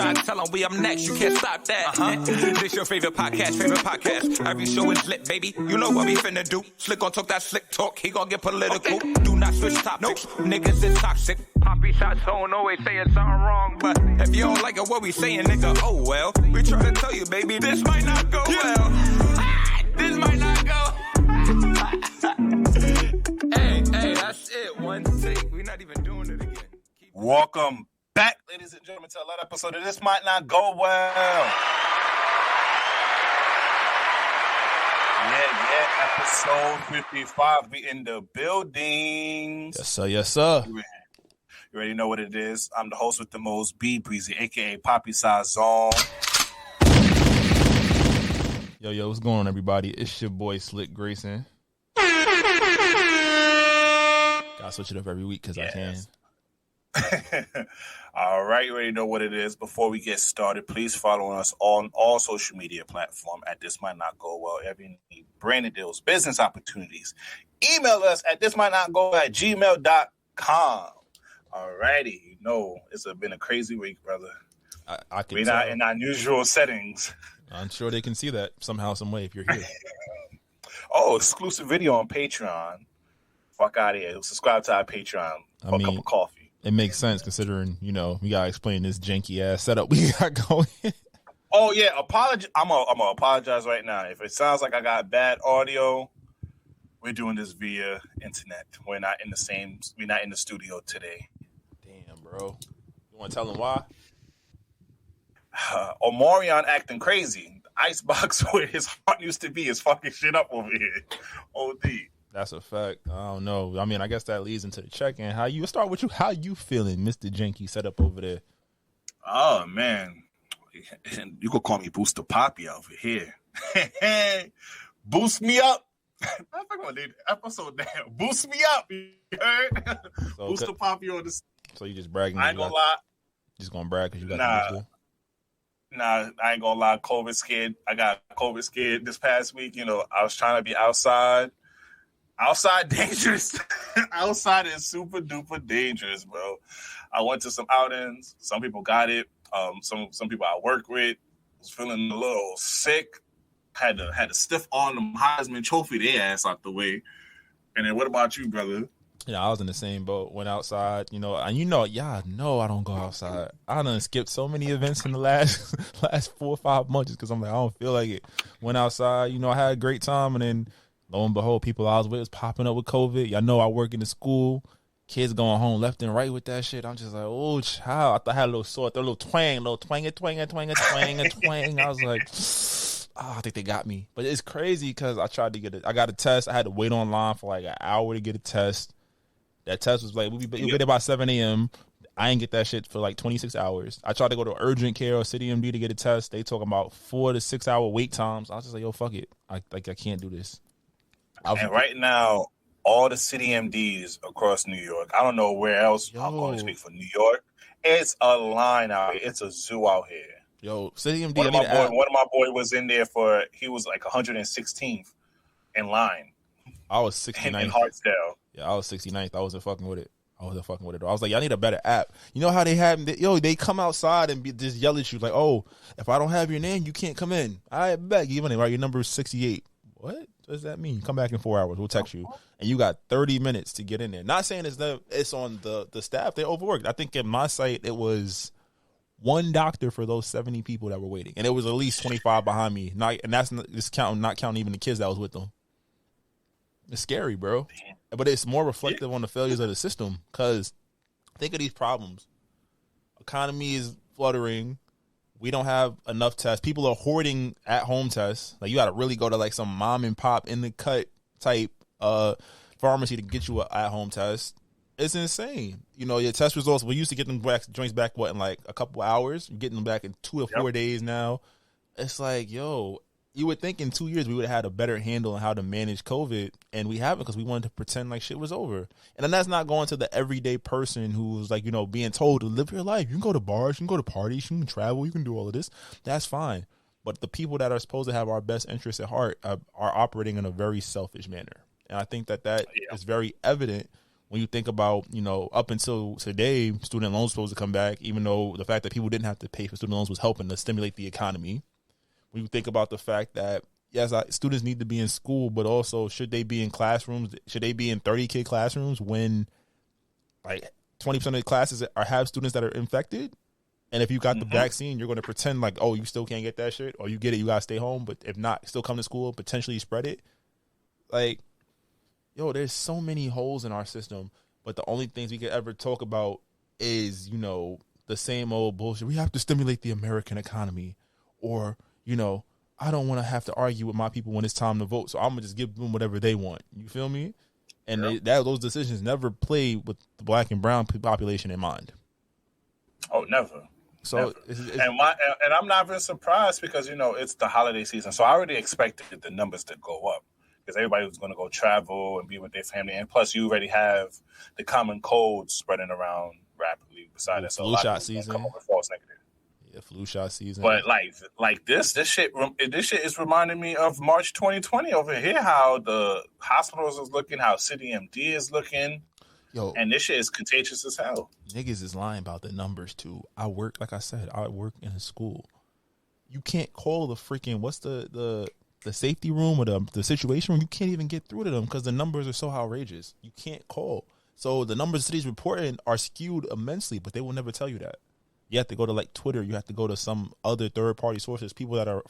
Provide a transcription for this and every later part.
I tell them we up next, you can't stop that. This your favorite podcast. Every show is lit, baby. You know what we finna do. Slick gon' talk that slick talk, he gon' get political. Okay. Do not switch topics, niggas is toxic. Poppy shots don't always say it's something wrong, but if you don't like it, what we saying, nigga, oh well. We try to tell you, baby, this might not go well. This might not go. Hey, that's it. One take. We're not even doing it again. Welcome back, ladies and gentlemen, to another episode of This Might Not Go Well. Yeah, episode 55. We in the building. Yes, sir. You already know what it is. I'm the host with the most, Brezzy, a.k.a. Poppy Size Zone. Yo, what's going on, everybody? It's your boy, Slick Grayson. Gotta switch it up every week because I can. All right, you already know what it is. Before we get started, please follow us on all social media platforms at This Might Not Go Well. If you need branded deals, business opportunities, email us at thismightnotgo@gmail.com. All righty, you know it's been a crazy week, brother. We're not in our usual settings. I'm sure they can see that somehow, some way if you're here. Oh, exclusive video on Patreon. Fuck out of here. Subscribe to our Patreon for a cup of coffee. It makes sense considering, we gotta explain this janky ass setup we got going. Oh yeah, I'm gonna apologize right now. If it sounds like I got bad audio, we're doing this via internet. We're not in the studio today. Damn, bro. You wanna tell them why? Omicron acting crazy. The icebox where his heart used to be is fucking shit up over here. OD. That's a fact. I don't know. I mean, I guess that leads into the check-in. Let's start with you. How you feeling, Mr. Janky set up over there? Oh, man. You could call me Booster Poppy over here. Boost me up. I think I'm going to name the episode now. Boost me up. You heard? So, Booster Poppy on this. So you just bragging? I ain't going to lie. Just going to brag because you got the Nah, I ain't going to lie. COVID scared. I got COVID scared this past week. I was trying to be outside. Outside dangerous. Outside is super duper dangerous, bro. I went to some outings. Some people got it. Some people I work with was feeling a little sick. Had to stiff on them Heisman Trophy their ass out the way. And then what about you, brother? Yeah, I was in the same boat. Went outside, and y'all know I don't go outside. I done skipped so many events in the last 4 or 5 months because I'm like, I don't feel like it. Went outside, I had a great time, and then lo and behold, people I was with was popping up with COVID. Y'all know I work in the school. Kids going home left and right with that shit. I'm just like, oh, child. I thought I had a little sore, a little twang. I was like, I think they got me. But it's crazy because I got a test. I had to wait online for like an hour to get a test. That test was like, you'll get it by 7 a.m. I ain't get that shit for like 26 hours. I tried to go to urgent care or City MD to get a test. They talking about 4 to 6 hour wait times. I was just like, yo, fuck it. I can't do this. And right now, all the city MDs across New York, I don't know where else I'm going to speak for New York. It's a line out here. It's a zoo out here. Yo, city MD. One of my boy was in there he was like 116th in line. I was 69th. In Hartsdale. Yeah, I was 69th. I wasn't fucking with it. I was like, y'all need a better app. You know how they have, they come outside and just yell at you like, oh, if I don't have your name, you can't come in. I bet you right. Your number is 68. What does that mean? Come back in 4 hours. We'll text you. And you got 30 minutes to get in there. Not saying it's on the staff. They overworked. I think in my site, it was one doctor for those 70 people that were waiting. And it was at least 25 behind me. Not counting even the kids that was with them. It's scary, bro. But it's more reflective on the failures of the system. Because think of these problems. Economy is fluttering. We don't have enough tests. People are hoarding at-home tests. Like, you got to really go to, like, some mom-and-pop in-the-cut type pharmacy to get you an at-home test. It's insane. Your test results, we used to get them joints back, in, like, a couple hours? You're getting them back in 2 or 4 days now. It's like, yo, you would think in 2 years we would have had a better handle on how to manage COVID, and we haven't because we wanted to pretend like shit was over. And then that's not going to the everyday person who's like, being told to live your life. You can go to bars, you can go to parties, you can travel, you can do all of this. That's fine. But the people that are supposed to have our best interests at heart are operating in a very selfish manner. And I think that is very evident when you think about, up until today, student loans supposed to come back, even though the fact that people didn't have to pay for student loans was helping to stimulate the economy. When you think about the fact that, yes, students need to be in school, but also should they be in classrooms? Should they be in 30-kid classrooms when like 20% of the classes have students that are infected? And if you got the vaccine, you're going to pretend like, oh, you still can't get that shit, or you get it, you got to stay home. But if not, still come to school, potentially spread it. Like, yo, there's so many holes in our system. But the only things we could ever talk about is, the same old bullshit. We have to stimulate the American economy. Or, I don't want to have to argue with my people when it's time to vote. So I'm going to just give them whatever they want. You feel me? And those decisions never play with the black and brown population in mind. Oh, never. So and I'm not even surprised because it's the holiday season, so I already expected the numbers to go up because everybody was going to go travel and be with their family, and plus you already have the common cold spreading around rapidly. Besides that, so flu shot season, come over false negative. Yeah, flu shot season. But like this shit is reminding me of March 2020 over here. How the hospitals is looking, how City MD is looking. Yo, and this shit is contagious as hell. Niggas is lying about the numbers too. Like I said, I work in a school. You can't call the freaking what's the safety room or the situation room. You can't even get through to them because the numbers are so outrageous. You can't call. So the numbers cities reporting are skewed immensely, but they will never tell you that. You have to go to like Twitter. You have to go to some other third party sources, people that are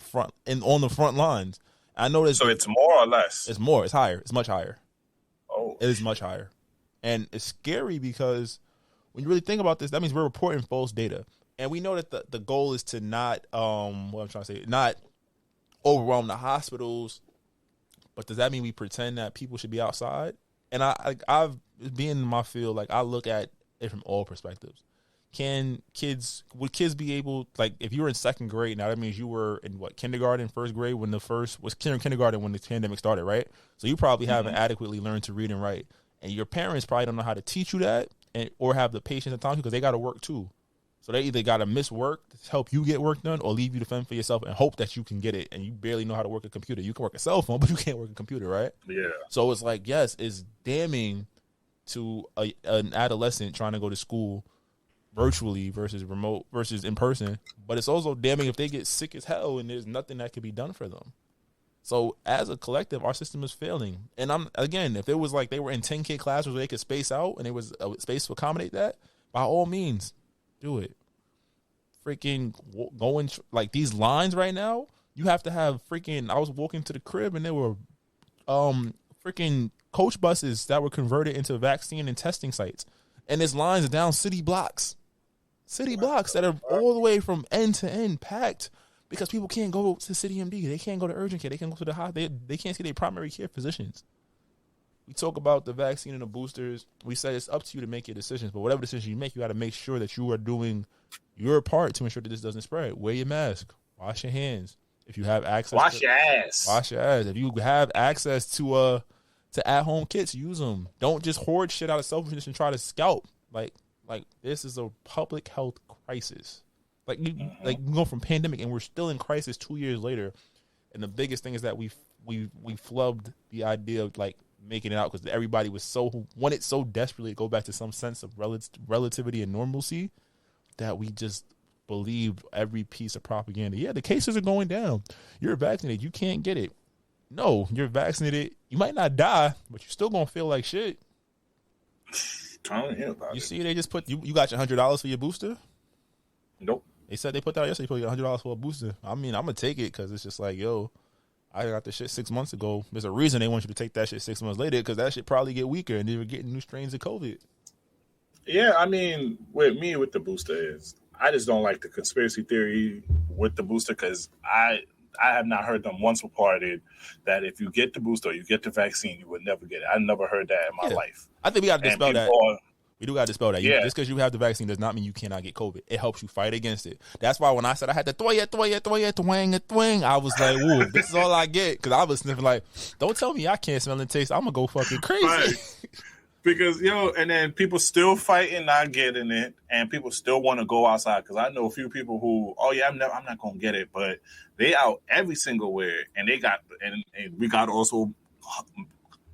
on the front lines. I know this. So it's more or less. It's more. It's higher. It's much higher. Oh, it is much higher. And it's scary because when you really think about this, that means we're reporting false data. And we know that the goal is to not, not overwhelm the hospitals. But does that mean we pretend that people should be outside? And I've been in my field, like I look at it from all perspectives. Would kids be able, like if you were in second grade, now that means you were in kindergarten, first grade when kindergarten when the pandemic started, right? So you probably haven't adequately learned to read and write. And your parents probably don't know how to teach you that or have the patience and time because they got to work too. So they either got to miss work to help you get work done or leave you to fend for yourself and hope that you can get it. And you barely know how to work a computer. You can work a cell phone, but you can't work a computer, right? Yeah. So it's like, yes, it's damning to an adolescent trying to go to school virtually versus remote versus in person. But it's also damning if they get sick as hell and there's nothing that can be done for them. So as a collective, our system is failing. And if it was like they were in 10-kid classrooms where they could space out and there was a space to accommodate that, by all means, do it. Freaking going like these lines right now, you have to have freaking. I was walking to the crib and there were freaking coach buses that were converted into vaccine and testing sites, and there's lines down city blocks that are all the way from end to end packed. Because people can't go to City MD. They can't go to urgent care. They can't go to the hospital. They can't see their primary care physicians. We talk about the vaccine and the boosters. We say it's up to you to make your decisions. But whatever decision you make, you got to make sure that you are doing your part to ensure that this doesn't spread. Wear your mask. Wash your hands. If you have access. Wash your ass. Wash your ass. If you have access to at-home kits, use them. Don't just hoard shit out of selfishness and try to scalp. Like this is a public health crisis. Like you go from pandemic and we're still in crisis 2 years later, and the biggest thing is that we flubbed the idea of like making it out because everybody wanted so desperately to go back to some sense of relativity and normalcy that we just believed every piece of propaganda. Yeah, the cases are going down. You're vaccinated. You can't get it. No, you're vaccinated. You might not die, but you're still gonna feel like shit. You see, they just put you got your $100 for your booster. Nope. They said they put that out yesterday. You put $100 for a booster. I mean, I'm gonna take it because it's just like, yo, I got this shit 6 months ago. There's a reason they want you to take that shit 6 months later because that shit probably get weaker and they were getting new strains of COVID. Yeah, I mean, with the booster is I just don't like the conspiracy theory with the booster because I have not heard them once reported that if you get the booster or you get the vaccine, you would never get it. I never heard that in my life. I think we got to dispel that. We do got to dispel that. Yeah. Just because you have the vaccine does not mean you cannot get COVID. It helps you fight against it. That's why when I said I had to twang, I was like, whoa, this is all I get. Because I was sniffing like, don't tell me I can't smell and taste. I'm going to go fucking crazy. Right. Because, and then people still fighting, not getting it. And people still want to go outside. Because I know a few people who, I'm not going to get it. But they out every single where. And they got, and we got also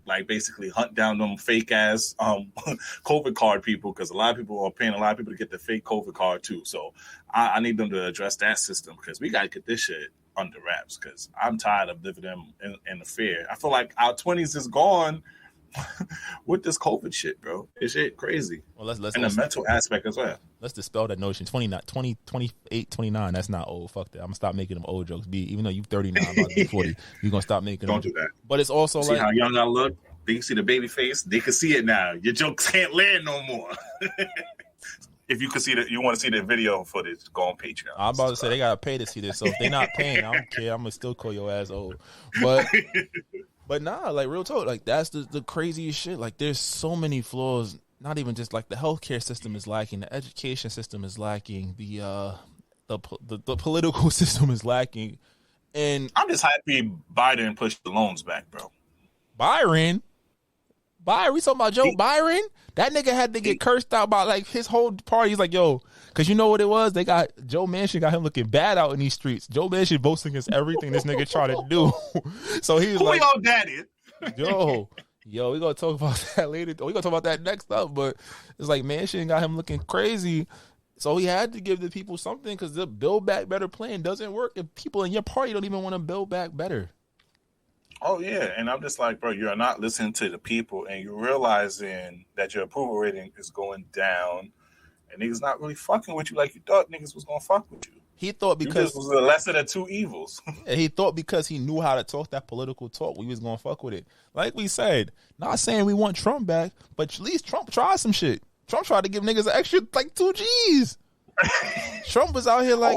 like basically hunt down them fake ass COVID card people, because a lot of people are paying a lot of people to get the fake COVID card too. So I need them to address that system, because we got to get this shit under wraps, because I'm tired of living in the fear. I feel like our 20s is gone with this COVID shit, bro. It's shit crazy. Well, let's and the mental aspect as well. Let's dispel that notion. 28, 29, that's not old. Fuck that. I'm gonna stop making them old jokes. Even though you 39, about to be 40, you're gonna stop making them. Don't do that. But it's also see how young I look? They can see the baby face. They can see it now. Your jokes can't land no more. If you can see that, you want to see the video footage, go on Patreon. I'm about to say they gotta pay to see this. So if they're not paying, I don't care. I'm gonna still call your ass old. But nah, like real talk, like that's the craziest shit. Like there's so many flaws. Not even just like the healthcare system is lacking, the education system is lacking, the political system is lacking, and I'm just happy Biden pushed the loans back, bro. Byron, we talking about Joe Byron? That nigga had to get cursed out by like his whole party. He's like, yo, because you know what it was? They got Joe Manchin got him looking bad out in these streets. Joe Manchin votes against everything this nigga tried to do. So he was who like, your daddy? Yo, we gonna talk about that later. We gonna talk about that next up. But it's like Manchin got him looking crazy. So he had to give the people something, because the Build Back Better plan doesn't work if people in your party don't even want to build back better. Oh, yeah. And I'm just like, bro, you're not listening to the people, and you're realizing that your approval rating is going down, and niggas not really fucking with you like you thought niggas was going to fuck with you. He thought because it was the lesser of two evils. He thought because he knew how to talk that political talk, we was going to fuck with it. Like we said, not saying we want Trump back, but at least Trump tried some shit. Trump tried to give niggas an extra like 2 G's. Trump was out here like,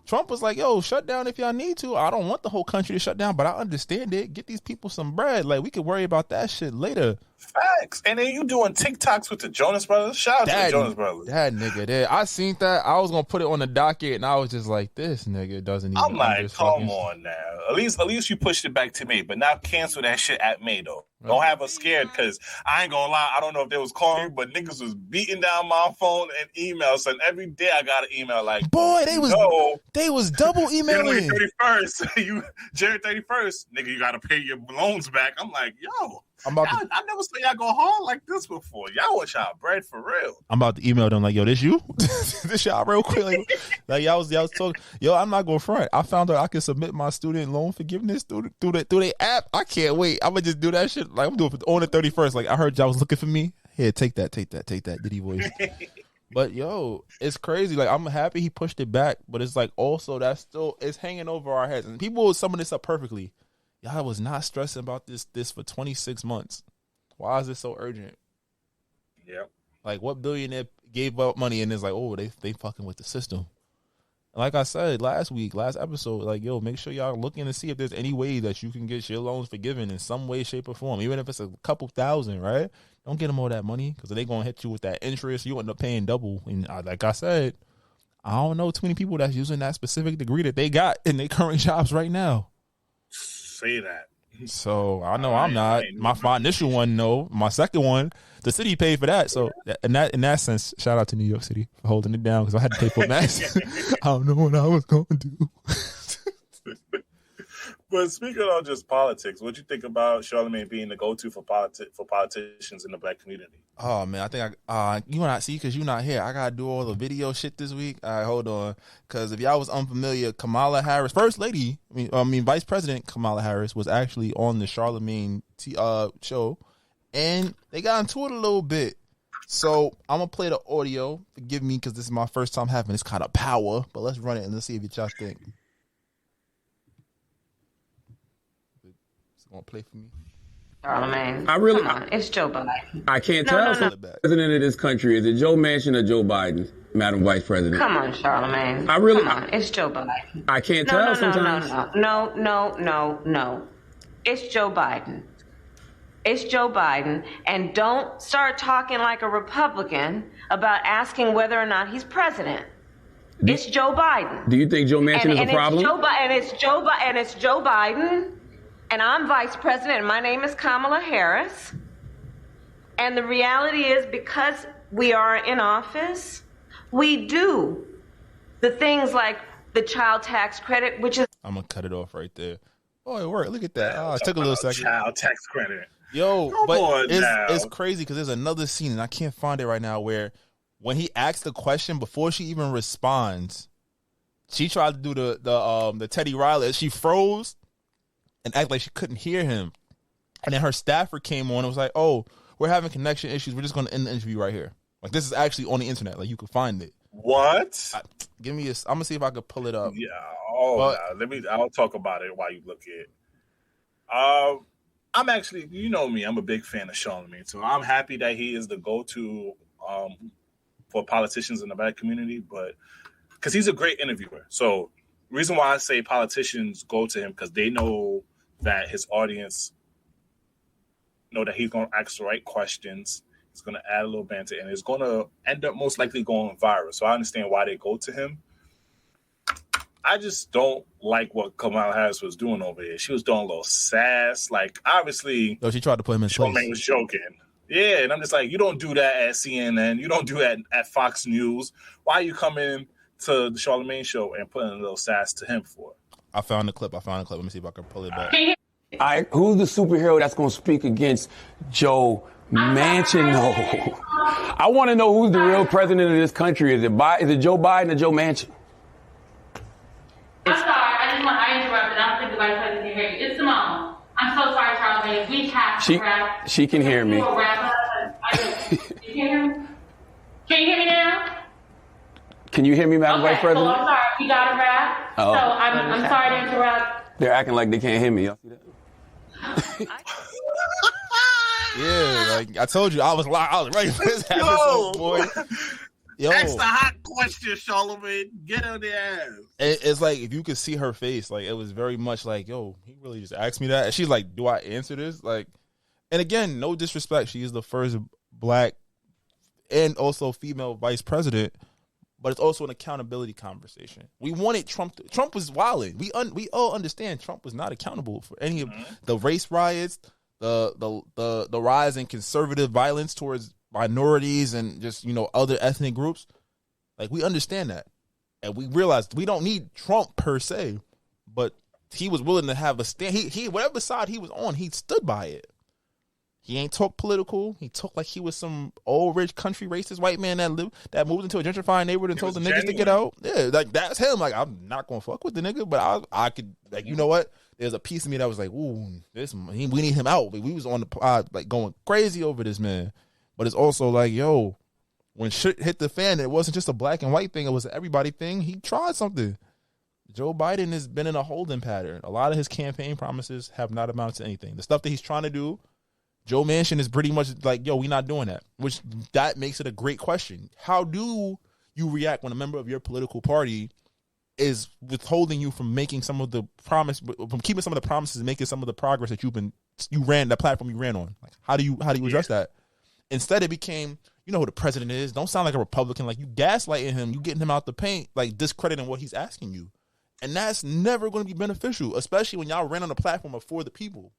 Trump was like, yo, shut down if y'all need to. I don't want the whole country to shut down, but I understand it. Get these people some bread. Like, we could worry about that shit later. Facts. And then you doing TikToks with the Jonas Brothers. Shout out to the Jonas Brothers. That nigga there. I seen that. I was going to put it on the docket, and I was just like, this nigga doesn't even. I'm like, come on now. At least you pushed it back to me, but now cancel that shit at me, though. Don't have us scared, because I ain't gonna lie, I don't know if they was calling me, but niggas was beating down my phone and emails, and every day I got an email like, boy, they was double emailing. January 31st, nigga, you gotta pay your loans back. I'm like, yo, I never saw y'all go hard like this before. Y'all want y'all bread for real. I'm about to email them like, yo, this you? This y'all real quick. Like y'all was talking. Yo, I'm not going front. I found out I can submit my student loan forgiveness through the app. I can't wait. I'm gonna just do that shit. Like I'm doing it on the 31st. Like I heard y'all was looking for me. Here, take that. Diddy voice. But yo, it's crazy. Like I'm happy he pushed it back, but it's like also that's still it's hanging over our heads. And people will summon this up perfectly. Y'all was not stressing about this for 26 months. Why is this so urgent? Yep. Like what billionaire gave up money and is like, oh, they fucking with the system. And like I said last episode, like, yo, make sure y'all looking to see if there's any way that you can get your loans forgiven in some way, shape, or form. Even if it's a couple thousand, right? Don't get them all that money, because they going to hit you with that interest. You end up paying double. And like I said, I don't know too many people that's using that specific degree that they got in their current jobs right now. Say that. So I know I'm not. My initial one, no. My second one, the city paid for that. So in that sense, shout out to New York City for holding it down, because I had to pay for max. I don't know what I was going to do. But speaking of just politics, what you think about Charlamagne being the go-to for politicians in the black community? Oh man, I think you not see, because you're not here. I gotta do all the video shit this week. All right, hold on, because if y'all was unfamiliar, Kamala Harris, First Lady, Vice President Kamala Harris was actually on the Charlamagne show, and they got into it a little bit. So I'm gonna play the audio. Forgive me, because this is my first time having this kind of power. But let's run it and let's see if y'all think. Gonna play for me. Charlamagne, come on, it's Joe Biden. I can't tell. No. President of this country, is it Joe Manchin or Joe Biden, Madam Vice President? Come on, Charlamagne. Come on, it's Joe Biden. I can't tell sometimes. No. It's Joe Biden. It's Joe Biden, and don't start talking like a Republican about asking whether or not he's president. It's Joe Biden. Do you think Joe Manchin is a problem? It's Joe Biden. And I'm vice president, and my name is Kamala Harris. And the reality is, because we are in office, we do the things like the child tax credit, which is... I'm going to cut it off right there. Oh, it worked. Look at that. Oh, it took a little second. Child tax credit. Yo, Come but on now. it's crazy because there's another scene and I can't find it right now where when he asks the question before she even responds, she tried to do the Teddy Riley. She froze and acted like she couldn't hear him. And then her staffer came on and was like, "Oh, we're having connection issues. We're just going to end the interview right here." Like, this is actually on the internet. Like, you can find it. What? I'm gonna see if I could pull it up. Yeah. I'll talk about it while you look at it. I'm actually, you know me, I'm a big fan of Charlamagne, so I'm happy that he is the go-to for politicians in the Black community, but because he's a great interviewer. So reason why I say politicians go to him, because they know that his audience know that he's going to ask the right questions. He's going to add a little banter, and it's going to end up most likely going viral. So I understand why they go to him. I just don't like what Kamala Harris was doing over here. She was doing a little sass. Like, obviously, she tried to put him in place. Charlamagne was joking. Yeah, and I'm just like, you don't do that at CNN. You don't do that at Fox News. Why are you coming to the Charlamagne show and putting a little sass to him for? I found the clip. Let me see if I can pull it back. All right, who's the superhero that's going to speak against Joe Manchin? No. I want to know who's the real president of this country. Is it Joe Biden or Joe Manchin? I'm sorry. I interrupted. I don't think the vice president can hear you. It's Simone. I'm so sorry, Charlamagne. We have to wrap. She can hear me. You can hear me? Can you hear me now? Can you hear me, Madam Vice President? Oh, I'm sorry. We got to wrap. Oh. So I'm sorry to interrupt. They're acting like they can't hear me. Y'all see that? Yeah, like I told you, I was ready for this episode, boy. Yo, Ask the hot question, Charlamagne. Get on the ass. It's like if you could see her face, like it was very much like, yo, he really just asked me that. And she's like, do I answer this? Like, and again, no disrespect, she is the first Black and also female vice president, but it's also an accountability conversation. We wanted Trump. Trump was wilding. We all understand Trump was not accountable for any of the race riots, the rise in conservative violence towards minorities and just, other ethnic groups. Like, we understand that. And we realized we don't need Trump per se, but he was willing to have a stand. He whatever side he was on, he stood by it. He ain't talk political. He talked like he was some old rich country racist white man that moved into a gentrifying neighborhood and told the niggas to get out. Yeah, like that's him. Like, I'm not gonna fuck with the nigga, but I could, like, you know what? There's a piece of me that was like, ooh, we need him out. We was on the pod like going crazy over this man. But it's also like, yo, when shit hit the fan, it wasn't just a black and white thing. It was an everybody thing. He tried something. Joe Biden has been in a holding pattern. A lot of his campaign promises have not amounted to anything. The stuff that he's trying to do, Joe Manchin is pretty much like, yo, we're not doing that. Which, that makes it a great question. How do you react when a member of your political party is withholding you from making some of the from keeping some of the promises and making some of the progress that that platform you ran on? Like, how do you address that? Instead, it became, you know who the president is. Don't sound like a Republican. Like, you gaslighting him. You getting him out the paint, like discrediting what he's asking you. And that's never going to be beneficial, especially when y'all ran on a platform of for the people.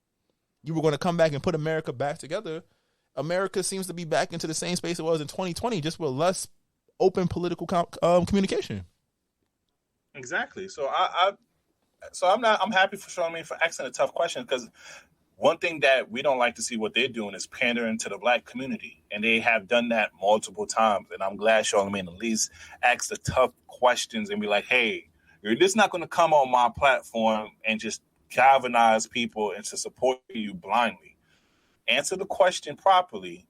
You were going to come back and put America back together. America seems to be back into the same space it was in 2020, just with less open political communication. Exactly. So I'm happy for Charlamagne for asking a tough question, because one thing that we don't like to see what they're doing is pandering to the Black community. And they have done that multiple times. And I'm glad Charlamagne at least asks the tough questions and be like, hey, you're just not going to come on my platform and just galvanize people into supporting you blindly. Answer the question properly,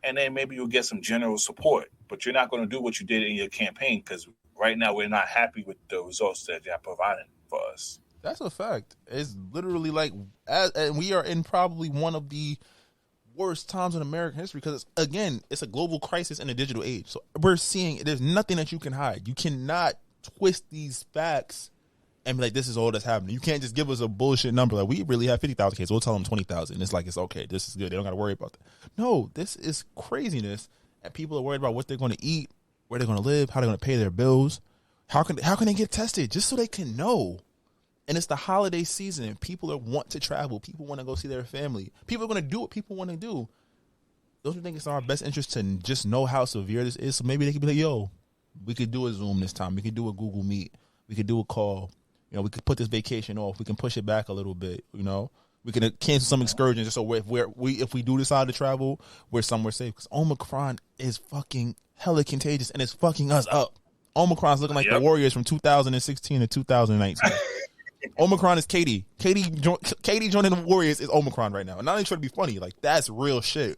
and then maybe you'll get some general support. But you're not going to do what you did in your campaign, because right now we're not happy with the results that you're providing for us. That's a fact. It's literally like, and we are in probably one of the worst times in American history, because, again, it's a global crisis in a digital age. So we're seeing there's nothing that you can hide. You cannot twist these facts and be like, this is all that's happening. You can't just give us a bullshit number. Like, we really have 50,000 cases. We'll tell them 20,000. It's like, it's okay. This is good. They don't got to worry about that. No, this is craziness. And people are worried about what they're going to eat, where they're going to live, how they're going to pay their bills. How can they get tested? Just so they can know. And it's the holiday season, and people want to travel. People want to go see their family. People are going to do what people want to do. Don't you think it's in our best interest to just know how severe this is? So maybe they could be like, yo, we could do a Zoom this time. We could do a Google Meet. We could do a call. We could put this vacation off. We can push it back a little bit, We can cancel some excursions just so if we do decide to travel, we're somewhere safe. Because Omicron is fucking hella contagious and it's fucking us up. Omicron's looking like the Warriors from 2016 to 2019. Omicron is Katie. Katie joining the Warriors is Omicron right now. And not even trying to be funny. Like, that's real shit.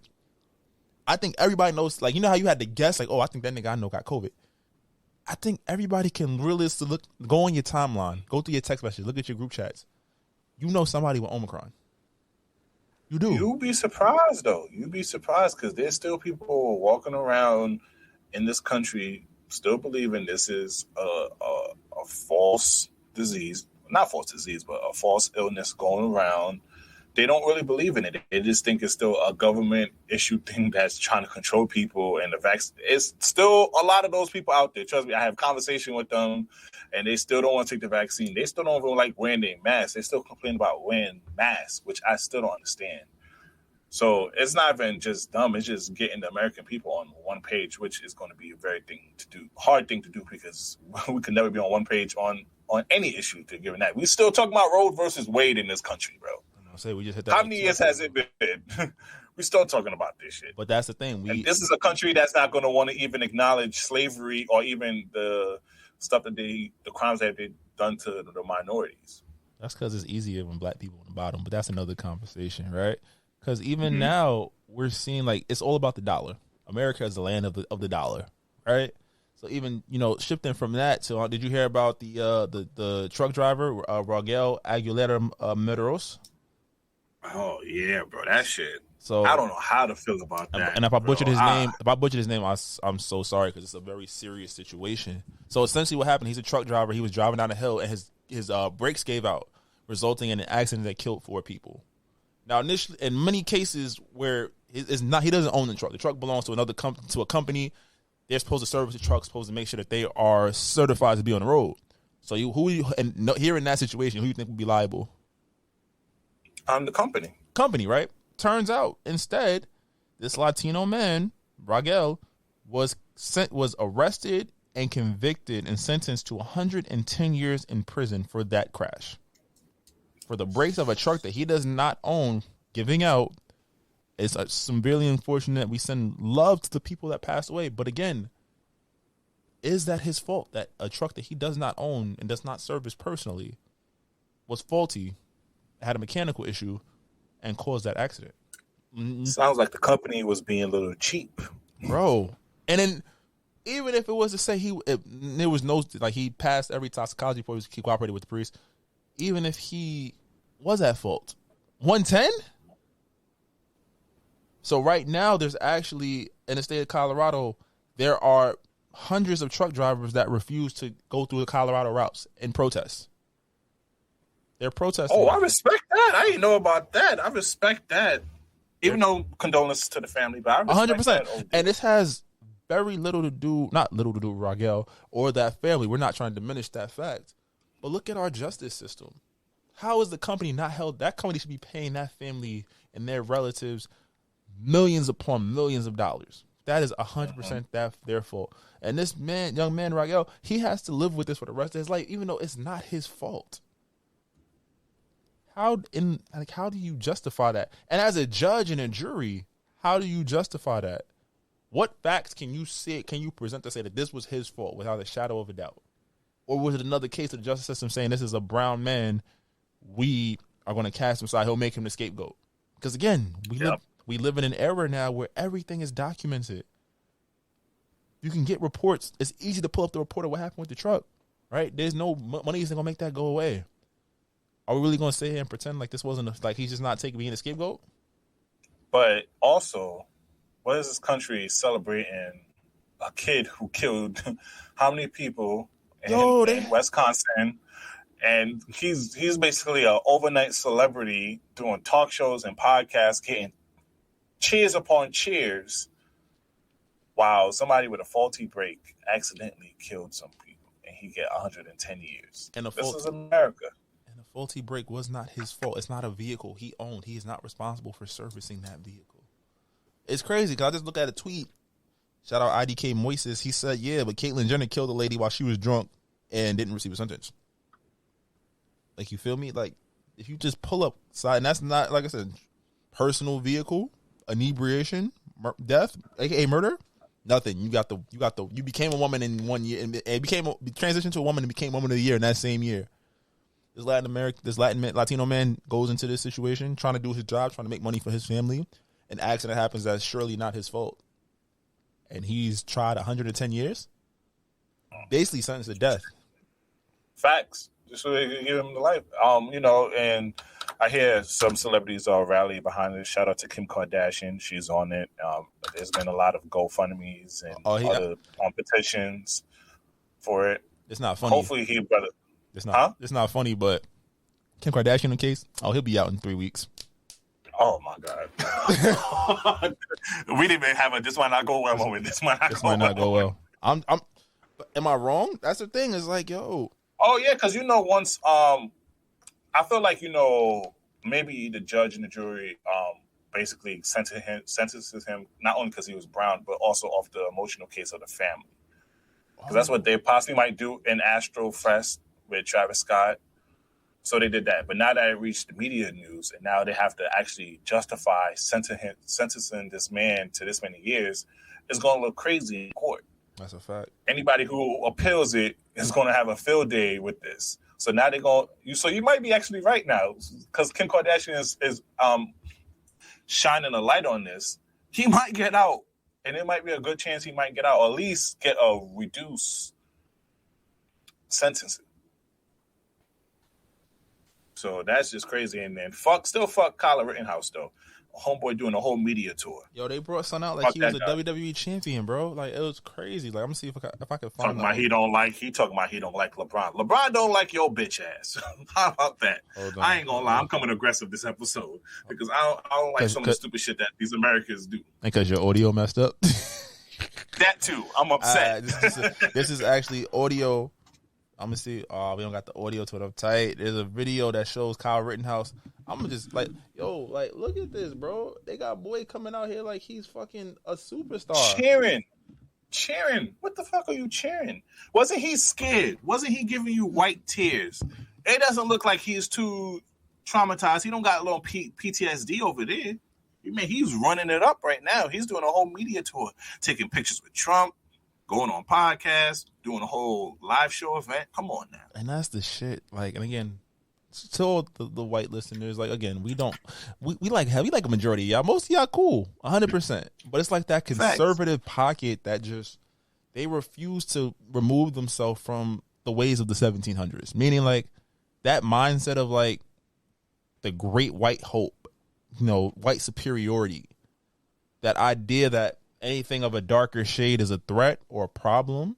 I think everybody knows, like, you know how you had to guess, like, oh, I think that nigga I know got COVID. I think everybody can really go on your timeline, go through your text messages, look at your group chats. You know somebody with Omicron. You do. You'd be surprised, though. You'd be surprised because there's still people walking around in this country still believing this is a false disease. Not false disease, but a false illness going around. They don't really believe in it. They just think it's still a government issue thing that's trying to control people. And the vaccine, it's still a lot of those people out there. Trust me, I have conversation with them, and they still don't want to take the vaccine. They still don't even like wearing their masks. They still complain about wearing masks, which I still don't understand. So it's not even just dumb. It's just getting the American people on one page, which is going to be a hard thing to do because we can never be on one page on any issue to given that. We still talking about Roe versus Wade in this country, bro. Say we just hit that. How many years has it been? We're still talking about this shit. But that's the thing. And this is a country that's not going to want to even acknowledge slavery or even the stuff that the crimes that they've done to the minorities. That's because it's easier when black people on the bottom. But that's another conversation, right? Because even now we're seeing like it's all about the dollar. America is the land of the dollar, right? So even shifting from that to did you hear about the truck driver Raquel Aguilera Medeiros? Oh yeah, bro, that shit. So I don't know how to feel about that. And if I butchered his name, I'm so sorry because it's a very serious situation. So essentially, what happened? He's a truck driver. He was driving down a hill and his brakes gave out, resulting in an accident that killed 4 people. Now, initially, in many cases where he doesn't own the truck. The truck belongs to a company. They're supposed to service the truck, supposed to make sure that they are certified to be on the road. So here in that situation, who you think would be liable? The company. Company, right? Turns out, instead, this Latino man, Raquel, was arrested and convicted and sentenced to 110 years in prison for that crash. For the brakes of a truck that he does not own giving out. It's severely unfortunate. We send love to the people that passed away. But again, is that his fault that a truck that he does not own and does not service personally was faulty, had a mechanical issue, and caused that accident? Sounds like the company was being a little cheap. Bro. And then even if it was to say there was no, like he passed every toxicology before he cooperated with the police, even if he was at fault, 110? So right now, there's actually, in the state of Colorado, there are hundreds of truck drivers that refuse to go through the Colorado routes in protest. They're protesting. Oh, I respect that. I didn't know about that. I respect that. Even though condolences to the family, but I respect 100%. And this has very little to do, not little to do with Raquel or that family. We're not trying to diminish that fact. But look at our justice system. How is the company not held? That company should be paying that family and their relatives millions upon millions of dollars. That is 100% their fault. And this young man, Raquel, he has to live with this for the rest of his life, even though it's not his fault. How do you justify that? And as a judge and a jury, how do you justify that? What facts can you present to say that this was his fault without a shadow of a doubt? Or was it another case of the justice system saying this is a brown man, we are going to cast him aside, he'll make him the scapegoat? Because again, we live in an era now where everything is documented. You can get reports. It's easy to pull up the report of what happened with the truck, right? There's no money isn't going to make that go away. Are we really going to sit here and pretend like this wasn't like he's just not being a scapegoat? But also, what is this country celebrating a kid who killed how many people in Wisconsin? And he's basically an overnight celebrity doing talk shows and podcasts, getting cheers upon cheers, while somebody with a faulty brake accidentally killed some people, and he get 110 years. And this is America. And the faulty brake was not his fault. It's not a vehicle he owned. He is not responsible for servicing that vehicle. It's crazy because I just looked at a tweet. Shout out IDK Moises. He said, yeah, but Caitlyn Jenner killed a lady while she was drunk and didn't receive a sentence. Like, you feel me? Like, if you just pull up side, and that's not, like I said, personal vehicle, inebriation, death, aka murder, nothing. You became a woman in 1 year, and transitioned to a woman and became woman of the year in that same year. This Latino man goes into this situation trying to do his job, trying to make money for his family. An accident happens that's surely not his fault, and he's tried 110 years, basically sentenced to death. Facts. Just so they can give him the life. And I hear some celebrities are rallying behind it. Shout out to Kim Kardashian. She's on it. There's been a lot of GoFundMes and other petitions for it. It's not funny. Hopefully It's not funny, but Kim Kardashian in the case, he'll be out in 3 weeks. Oh my God. We didn't even have this might not go well moment. This might not go well. Am I wrong? That's the thing. It's like, yo. Oh yeah, because once I feel like maybe the judge and the jury basically sentences him not only because he was brown, but also off the emotional case of the family. Because that's what they possibly might do in Astro Fest with Travis Scott. So they did that. But now that it reached the media news, and now they have to actually justify sentencing this man to this many years, it's going to look crazy in court. That's a fact. Anybody who appeals it is going to have a field day with this. So now they're going to... So you might be actually right now, because Kim Kardashian is shining a light on this. He might get out, and it might be a good chance he might get out, or at least get a reduced sentencing. So that's just crazy. And then fuck Kyle Rittenhouse, though. Homeboy doing a whole media tour. Yo, they brought son out like he was a WWE champion, bro. Like, it was crazy. Like, I'm gonna see if I can find out. He talking about he don't like LeBron. LeBron don't like your bitch ass. How about that? I ain't gonna lie. I'm coming aggressive this episode because I don't like some of the stupid shit that these Americans do. Because your audio messed up. That too. I'm upset. This is actually audio. I'm gonna see. Oh, we don't got the audio to it up tight. There's a video that shows Kyle Rittenhouse. I'm gonna just look at this, bro. They got boy coming out here like he's fucking a superstar. Cheering. What the fuck are you cheering? Wasn't he scared? Wasn't he giving you white tears? It doesn't look like he's too traumatized. He don't got a little PTSD over there. You mean he's running it up right now? He's doing a whole media tour, taking pictures with Trump, going on podcasts, doing a whole live show event. Come on now. And that's the shit. Like, and again, to all the white listeners, like, again, we like a majority of y'all. Most of y'all cool, 100%. But it's like that conservative pocket that just, they refuse to remove themselves from the ways of the 1700s. Meaning, like, that mindset of, like, the great white hope, white superiority. That idea that anything of a darker shade is a threat or a problem,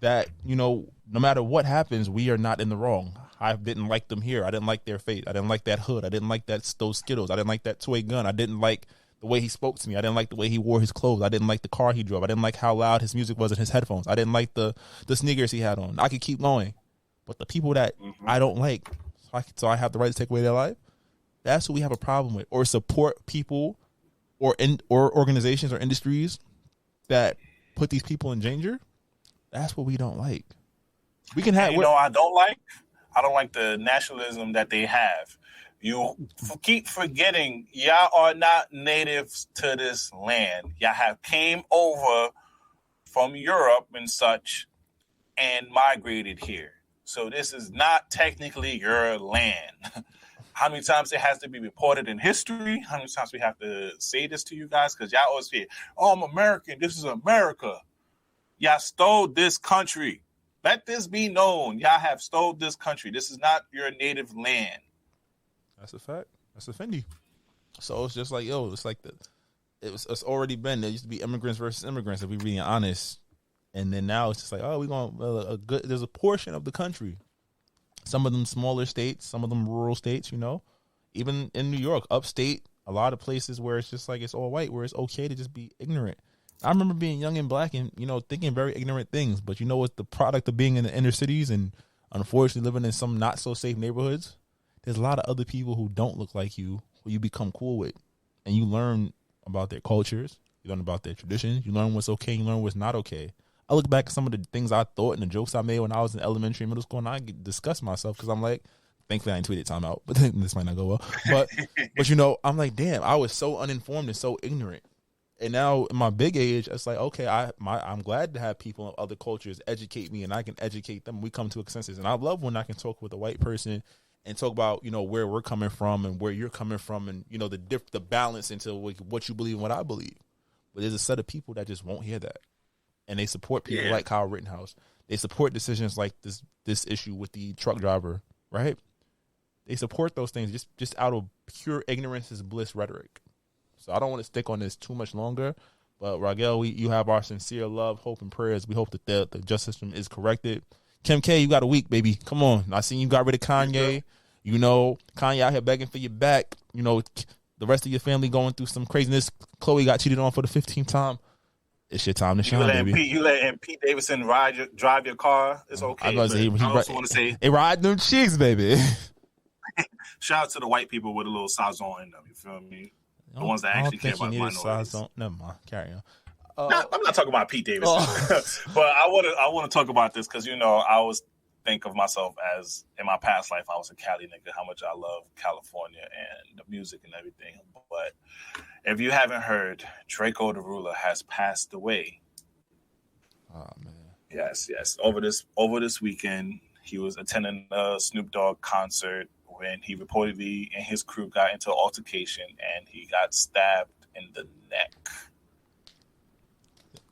that, no matter what happens, we are not in the wrong. I didn't like them here. I didn't like their face. I didn't like that hood. I didn't like those Skittles. I didn't like that toy gun. I didn't like the way he spoke to me. I didn't like the way he wore his clothes. I didn't like the car he drove. I didn't like how loud his music was in his headphones. I didn't like the sneakers he had on. I could keep going. But the people that I don't like, so I have the right to take away their life, that's who we have a problem with. Or support people or organizations or industries that put these people in danger. That's what we don't like. We can have. I don't like the nationalism that they have. You keep forgetting y'all are not natives to this land. Y'all have came over from Europe and such and migrated here. So this is not technically your land. How many times it has to be reported in history? How many times we have to say this to you guys? Because y'all always say, oh, I'm American. This is America. Y'all stole this country. Let this be known. Y'all have stole this country. This is not your native land. That's a fact. That's a Fendi. So it's just like, it's like it's already been. There used to be immigrants versus immigrants, if we're being honest. And then now it's just like, there's a portion of the country. Some of them smaller states, some of them rural states, even in New York, upstate, a lot of places where it's just like it's all white, where it's okay to just be ignorant. I remember being young and black and, thinking very ignorant things. But it's the product of being in the inner cities and unfortunately living in some not so safe neighborhoods. There's a lot of other people who don't look like you, who you become cool with. And you learn about their cultures. You learn about their traditions. You learn what's okay. You learn what's not okay. I look back at some of the things I thought and the jokes I made when I was in elementary and middle school, and I disgust myself because I'm like, Thankfully, I didn't tweet it time out, but this might not go well. But you know, I'm like, damn, I was so uninformed and so ignorant. And now in my big age, it's like, okay, I'm glad to have people of other cultures educate me, and I can educate them. We come to a consensus, and I love when I can talk with a white person and talk about, you know, where we're coming from and where you're coming from, and you know the balance into what you believe and what I believe. But there's a set of people that just won't hear that, and they support people like Kyle Rittenhouse. They support decisions like this issue with the truck driver, right? They support those things just out of pure ignorance is bliss rhetoric. So I don't want to stick on this too much longer. But Raquel, you have our sincere love, hope, and prayers. We hope that the justice system is corrected. Kim K, you got a week, baby. Come on. I seen you got rid of Kanye. You know, Kanye out here begging for your back. You know, the rest of your family going through some craziness. Chloe got cheated on for the 15th time. It's your time to shine, baby. You letting Pete Davidson drive your car. It's okay. I also want to say, they ride them cheeks, baby. Shout out to the white people with a little sazon in them. You feel me? The ones that actually care about minorities. Never mind. Carry on. I'm not talking about Pete Davidson, but I want to talk about this because, you know, I always think of myself as, in my past life, I was a Cali nigga, how much I love California and the music and everything. But if you haven't heard, Draco the Ruler has passed away. Oh man. Yes. Over this weekend, he was attending a Snoop Dogg concert when he reportedly and his crew got into an altercation and he got stabbed in the neck.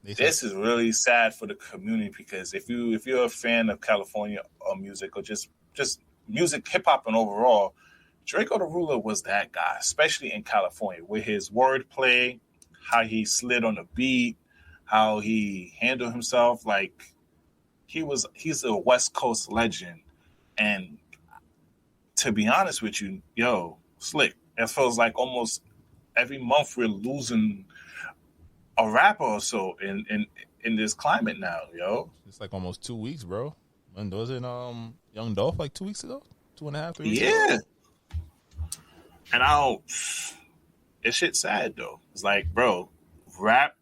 This is really sad for the community because if you're a fan of California music or just music, hip hop and overall, Draco the Ruler was that guy, especially in California, with his wordplay, how he slid on the beat, how he handled himself. Like he's a West Coast legend. And to be honest with you, Slick, it feels like almost every month we're losing a rapper or so in this climate now, yo. It's like almost 2 weeks, bro. When was it Young Dolph like 2 weeks ago? 2.5, 3 weeks ago? Yeah. And it's shit sad though. It's like, bro, rap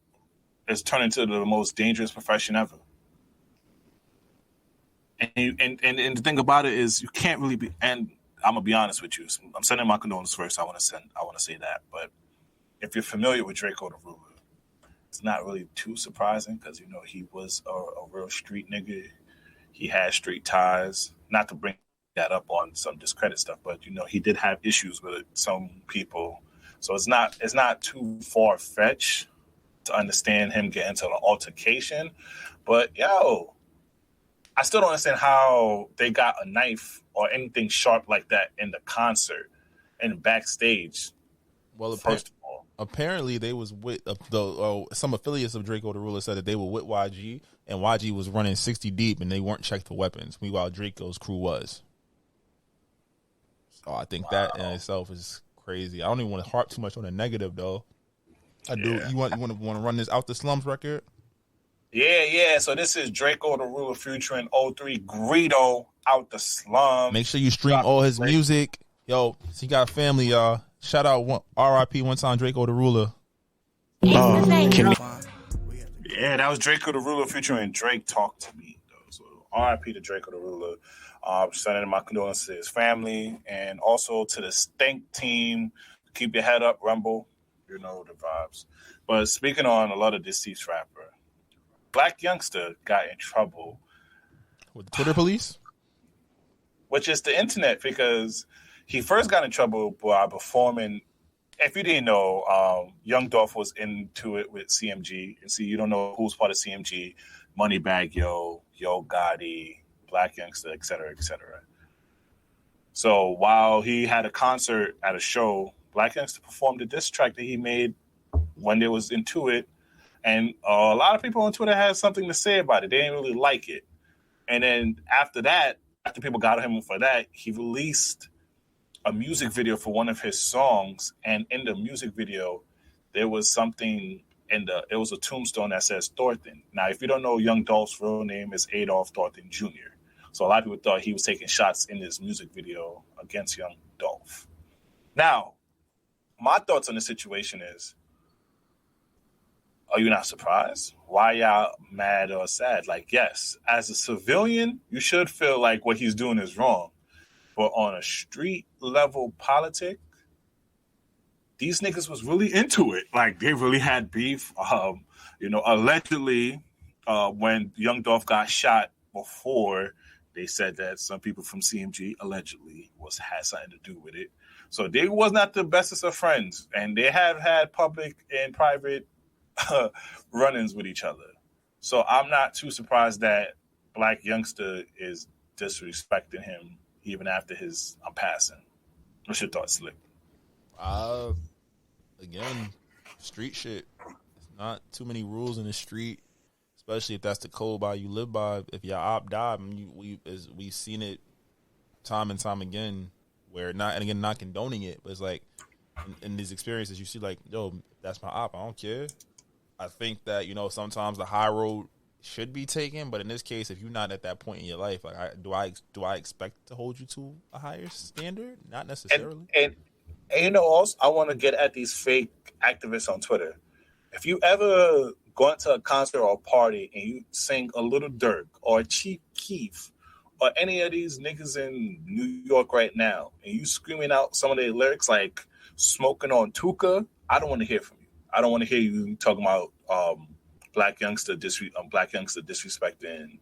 is turning into the most dangerous profession ever. And the thing about it is you can't really be, and I'm gonna be honest with you. I'm sending my condolences first. I want to say that. But if you're familiar with Draco the Ruler, it's not really too surprising because, you know, he was a real street nigga. He had street ties. Not to bring that up on some discredit stuff, but, you know, he did have issues with some people. So it's not too far-fetched to understand him getting into an altercation. But, I still don't understand how they got a knife or anything sharp like that in the concert and backstage. Well, first of all, apparently they was with some affiliates of Draco the Ruler said that they were with YG, and YG was running 60 deep, and they weren't checked for weapons. Meanwhile, Draco's crew was. So I think that in itself is crazy. I don't even want to harp too much on the negative, though. I do. You want to run this Out the Slums record? Yeah. So this is Draco the Ruler featuring 03 Greedo, Out the Slums. Make sure you stream all his music. Yo, he got a family, y'all. Shout out R.I.P. one time Draco the Ruler. Yeah, that was Draco the Ruler featuring Drake Talk to Me. So R.I.P. to Draco the Ruler. Sending my condolences to his family and also to the Stank team. Keep your head up, Rumble. You know the vibes. But speaking on a lot of deceased rapper, Black youngster got in trouble with the Twitter police, which is the internet, because he first got in trouble by performing. If you didn't know, Young Dolph was into it with CMG. And see, you don't know who's part of CMG, Moneybagg Yo, Yo Gotti, Black Youngster, et cetera, et cetera. So while he had a concert at a show, Black Youngster performed a diss track that he made when they was into it. And a lot of people on Twitter had something to say about it. They didn't really like it. And then after that, after people got him for that, he released a music video for one of his songs. And in the music video, there was something it was a tombstone that says Thornton. Now, if you don't know, Young Dolph's real name is Adolph Thornton Jr. So a lot of people thought he was taking shots in this music video against Young Dolph. Now, my thoughts on the situation is, are you not surprised? Why y'all mad or sad? Like, yes, as a civilian, you should feel like what he's doing is wrong. But on a street level politic, these niggas was really into it. Like, they really had beef. Allegedly, when Young Dolph got shot before, they said that some people from CMG allegedly had something to do with it. So they was not the bestest of friends, and they have had public and private run-ins with each other. So I'm not too surprised that Black Youngster is disrespecting him even after his passing. What's your thoughts, Slick? Again, street shit. It's not too many rules in the street, especially if that's the code by you live by. If your op died, we've seen it time and time again. Where not condoning it, but it's like in these experiences you see, like, yo, that's my op. I don't care. I think that, sometimes the high road should be taken, but in this case, if you're not at that point in your life, like, do I expect to hold you to a higher standard? Not necessarily. And also, I want to get at these fake activists on Twitter. If you ever go into a concert or a party and you sing a Little Durk or Chief Keef or any of these niggas in New York right now, and you screaming out some of their lyrics like "Smoking on Tuka," I don't want to hear from you. I don't want to hear you talking about Black Youngster disrespecting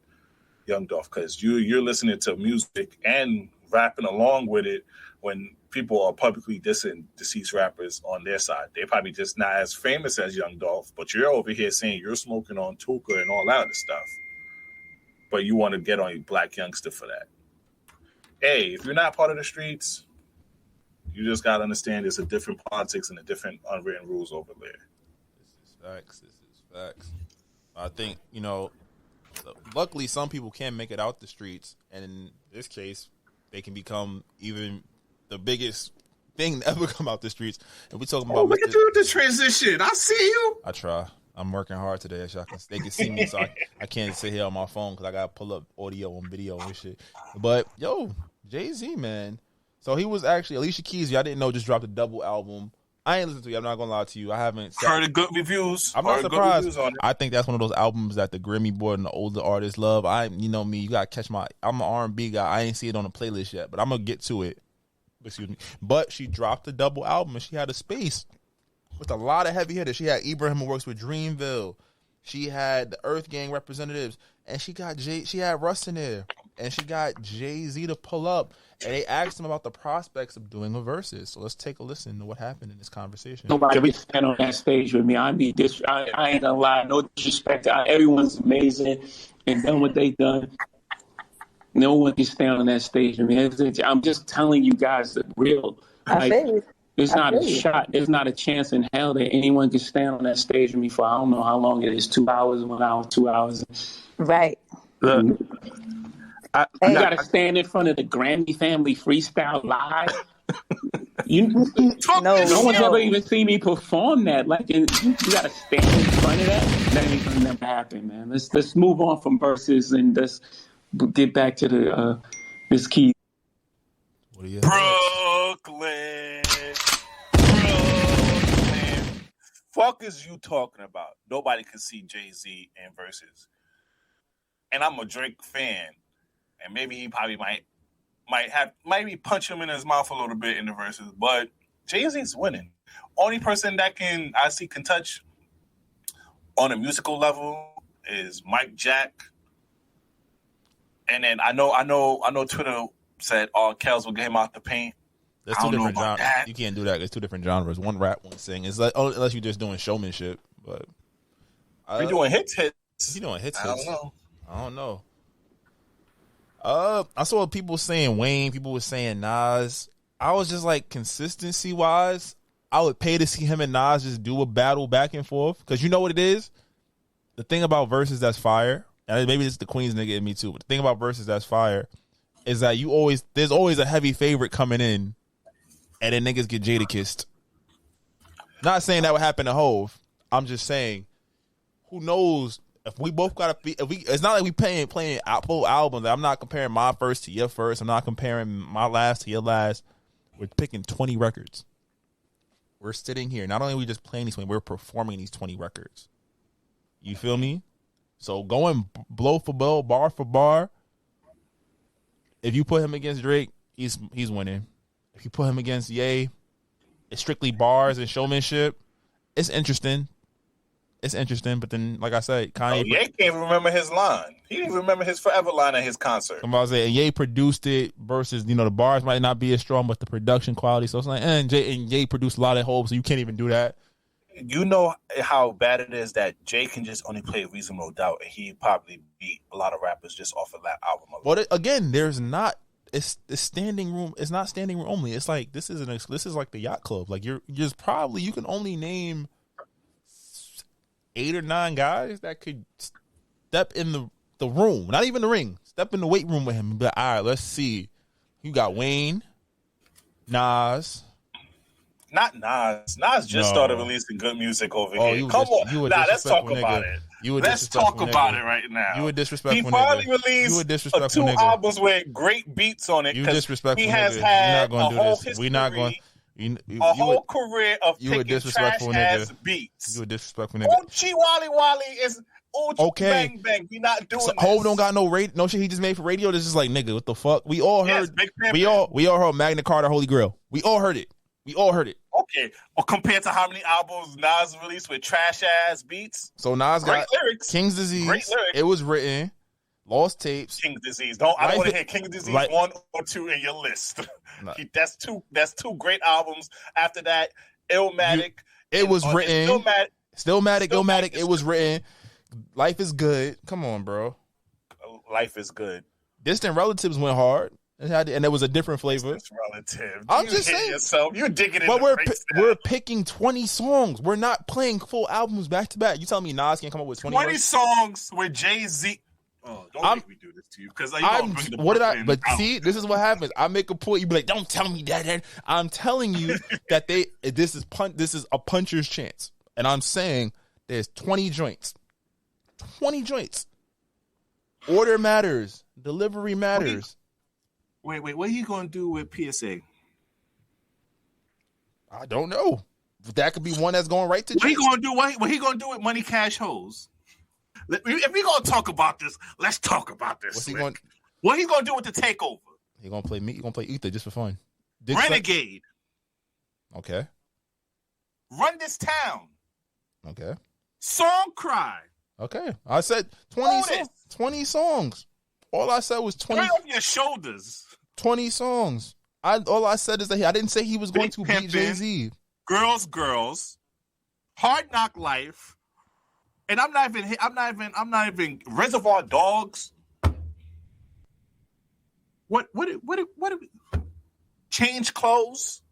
Young Dolph, because you're listening to music and rapping along with it when people are publicly dissing deceased rappers on their side. They're probably just not as famous as Young Dolph, but you're over here saying you're smoking on Tuka and all that other stuff. But you want to get on your Black Youngster for that. Hey, if you're not part of the streets, you just got to understand there's a different politics and a different unwritten rules over there. This is facts. I think, luckily some people can make it out the streets. And in this case, they can become even the biggest thing to ever come out the streets. And we're talking about... look at you with the transition. I see you. I try. I'm working hard today. So they can see me, so I can't sit here on my phone because I got to pull up audio and video and shit. But, yo, JayZ, man. So he was actually, Alicia Keys, y'all didn't know, just dropped a double album. I ain't listened to it. I'm not going to lie to you. I haven't. Heard good reviews. I'm not surprised. I think that's one of those albums that the Grammy board and the older artists love. You know me, you got to catch I'm an R&B guy. I ain't see it on the playlist yet, but I'm going to get to it. Excuse me. But she dropped a double album and she had a space with a lot of heavy hitters. She had Ibrahim, who works with Dreamville. She had the Earth Gang representatives, and she had Russ in there, and she got JayZ to pull up, and they asked him about the prospects of doing a Verzuz. So let's take a listen to what happened in this conversation. Nobody can stand on that stage with me. I ain't gonna lie, no disrespect. Everyone's amazing and done what they done. No one can stand on that stage with me. I'm just telling you guys the real. There's not a shot. There's not a chance in hell that anyone can stand on that stage with me for I don't know how long it is. 2 hours, 1 hour, 2 hours. Right. Look, you got to stand in front of the Grammy family freestyle live. No one's ever even seen me perform that. Like, you got to stand in front of that. That ain't gonna never happen, man. Let's move on from Verzuz and let's get back to the this key. What do you Brooklyn. Fuck is you talking about? Nobody can see JayZ in Verzuz. And I'm a Drake fan. And maybe he probably might punch him in his mouth a little bit in the Verzuz. But JayZ's winning. Only person that can touch on a musical level is Mike Jack. And then I know Twitter said all Kels will get him out the paint. There's two different genres. You can't do that. There's two different genres. One rap, one sing. It's like, unless you're just doing showmanship. But you're doing hits. You doing hits? I don't know. I saw people saying Wayne. People were saying Nas. I was just like, consistency wise, I would pay to see him and Nas just do a battle back and forth. Because you know what it is? The thing about Verzuz that's fire, and maybe it's the Queens nigga in me too, but the thing about Verzuz that's fire is that there's always a heavy favorite coming in, and then niggas get Jada kissed. Not saying that would happen to Hove. I'm just saying, who knows if we both gotta be? It's not like we playing full albums. I'm not comparing my first to your first. I'm not comparing my last to your last. We're picking 20 records. We're sitting here. Not only are we just playing these 20, we're performing these 20 records. You feel me? So going blow for blow, bar for bar. If you put him against Drake, he's winning. If you put him against Ye, it's strictly bars and showmanship. It's interesting. But then, like I said, Kanye. Ye can't even remember his line. He didn't even remember his Forever line at his concert. I'm about to say, Ye produced it versus, the bars might not be as strong, but the production quality. So it's like, and Ye produced a lot of hope, so you can't even do that. You know how bad it is that Jay can just only play Reason No Doubt, and he probably beat a lot of rappers just off of that album alone. But again, there's not. It's standing room. It's not standing room only. It's like this is like the yacht club. Like you can only name 8 or 9 guys that could step in the room, not even the ring, step in the weight room with him and be like, all right, let's see. You got Wayne, Nas. Not Nas. Nas just started releasing good music over here. Come on. Let's talk about it. Let's talk about it right now. You a disrespectful nigga. He finally released 2 albums with great beats on it. You disrespectful He has nigga. had We're not a gonna whole do this. history. We're not going. A whole career of you a picking disrespectful trash-ass nigga. beats. You a disrespectful nigga. Uchi Wally Wally is Uchi Okay. Bang Bang. We not doing So this. Hov don't got no shit he just made for radio. This is like, nigga, what the fuck? We all heard. Big Pimp. We all heard Magna Carta, Holy Grail. We all heard it. Okay. Or compared to how many albums Nas released with trash ass beats. So Nas Great got lyrics. King's Disease. Great lyrics. It was written. Lost Tapes. King's Disease. I don't want to hear King's Disease 1 or 2 in your list. Nah. That's two great albums. After that, Illmatic. It was written. Illmatic. It was good. written. Life is good. Come on, bro. Life is good. Distant Relatives went hard. And there was a different flavor. It's relative. I'm just saying. Yourself. You're digging in. But we're picking 20 songs. We're not playing full albums back to back. You tell me Nas can't come up with 20 songs with JayZ. Oh, don't make me do this to you because see, this is what happens. I make a point. You be like, don't tell me that. I'm telling you that this is a puncher's chance, and I'm saying there's 20 joints. 20 joints. Order matters. Delivery matters. Wait. What are you gonna do with PSA? I don't know. That could be one that's going right to. What he gonna do? What he gonna do with Money Cash Hoes? If we gonna talk about this, let's talk about this. What he gonna do with the takeover? He gonna play me. He gonna play Ether just for fun. Renegade. Okay. Run This Town. Okay. Song Cry. Okay. I said 20 songs. 20 songs. All I said was 20. Right off your shoulders. 20 songs. All I said is that I didn't say he was going to beat JayZ. Girls. Hard Knock Life. And I'm not even Reservoir Dogs. What Change Clothes?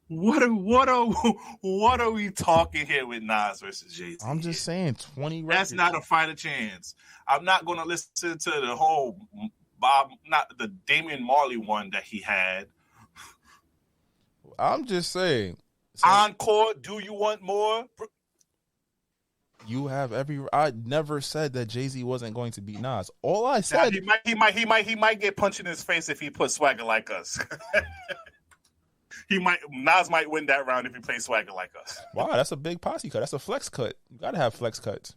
What are we talking here with Nas versus JayZ? I'm just saying 20 records. That's not a fighter chance. I'm not going to listen to the whole the Damian Marley one that he had. I'm just saying. Encore, Do You Want More? You have I never said that JayZ wasn't going to beat Nas. All I said he might get punched in his face if he put Swagger Like Us. Nas might win that round if he plays Swagger Like Us. Wow, that's a big posse cut. That's a flex cut. You gotta have flex cuts.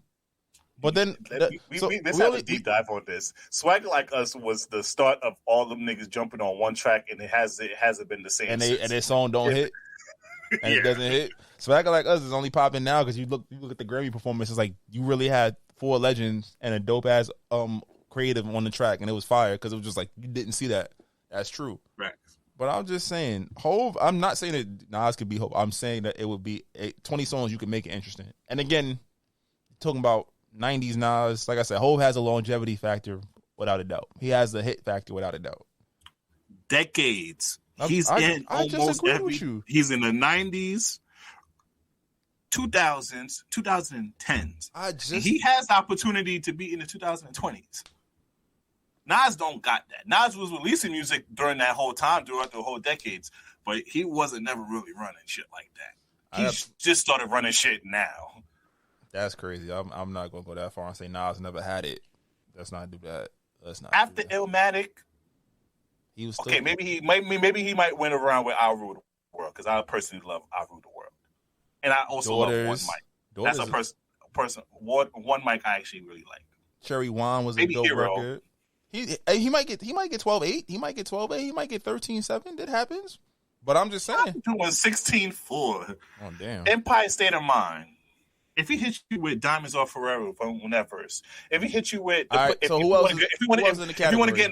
But then let's have a deep dive on this. Swagger Like Us was the start of all them niggas jumping on one track, and it hasn't been the same. And their song don't hit. And it doesn't hit. Swagger Like Us is only popping now because you look at the Grammy performance. It's like you really had 4 legends and a dope ass creative on the track, and it was fire because it was just like you didn't see that. That's true. Right. But I'm just saying, Hov. I'm not saying that Nas could be Hov. I'm saying that it would be 20 songs you could make it interesting. And again, talking about 90s Nas, like I said, Hov has a longevity factor without a doubt. He has the hit factor without a doubt. Decades. He's in almost every. He's in the 90s, 2000s, 2010s. He has the opportunity to be in the 2020s. Nas don't got that. Nas was releasing music during that whole time, throughout the whole decades, but he wasn't never really running shit like that. He just started running shit now. That's crazy. I'm not gonna go that far and say Nas never had it. Let's not do that. After Illmatic. He was okay. Maybe he might win around with "I'll Rule the World" because I personally love "I'll Rule the World," and I also love One Mic. That's a person. One Mic I actually really like. Cherry Wine was a dope record. He might get 12-8. He might get 12-8. He might get 13-7. That happens. But I'm just saying. I'm doing 16-4. Oh damn. Empire State of Mind. If he hits you with Diamonds Are Forever from that verse, if he hits you with, if you want to get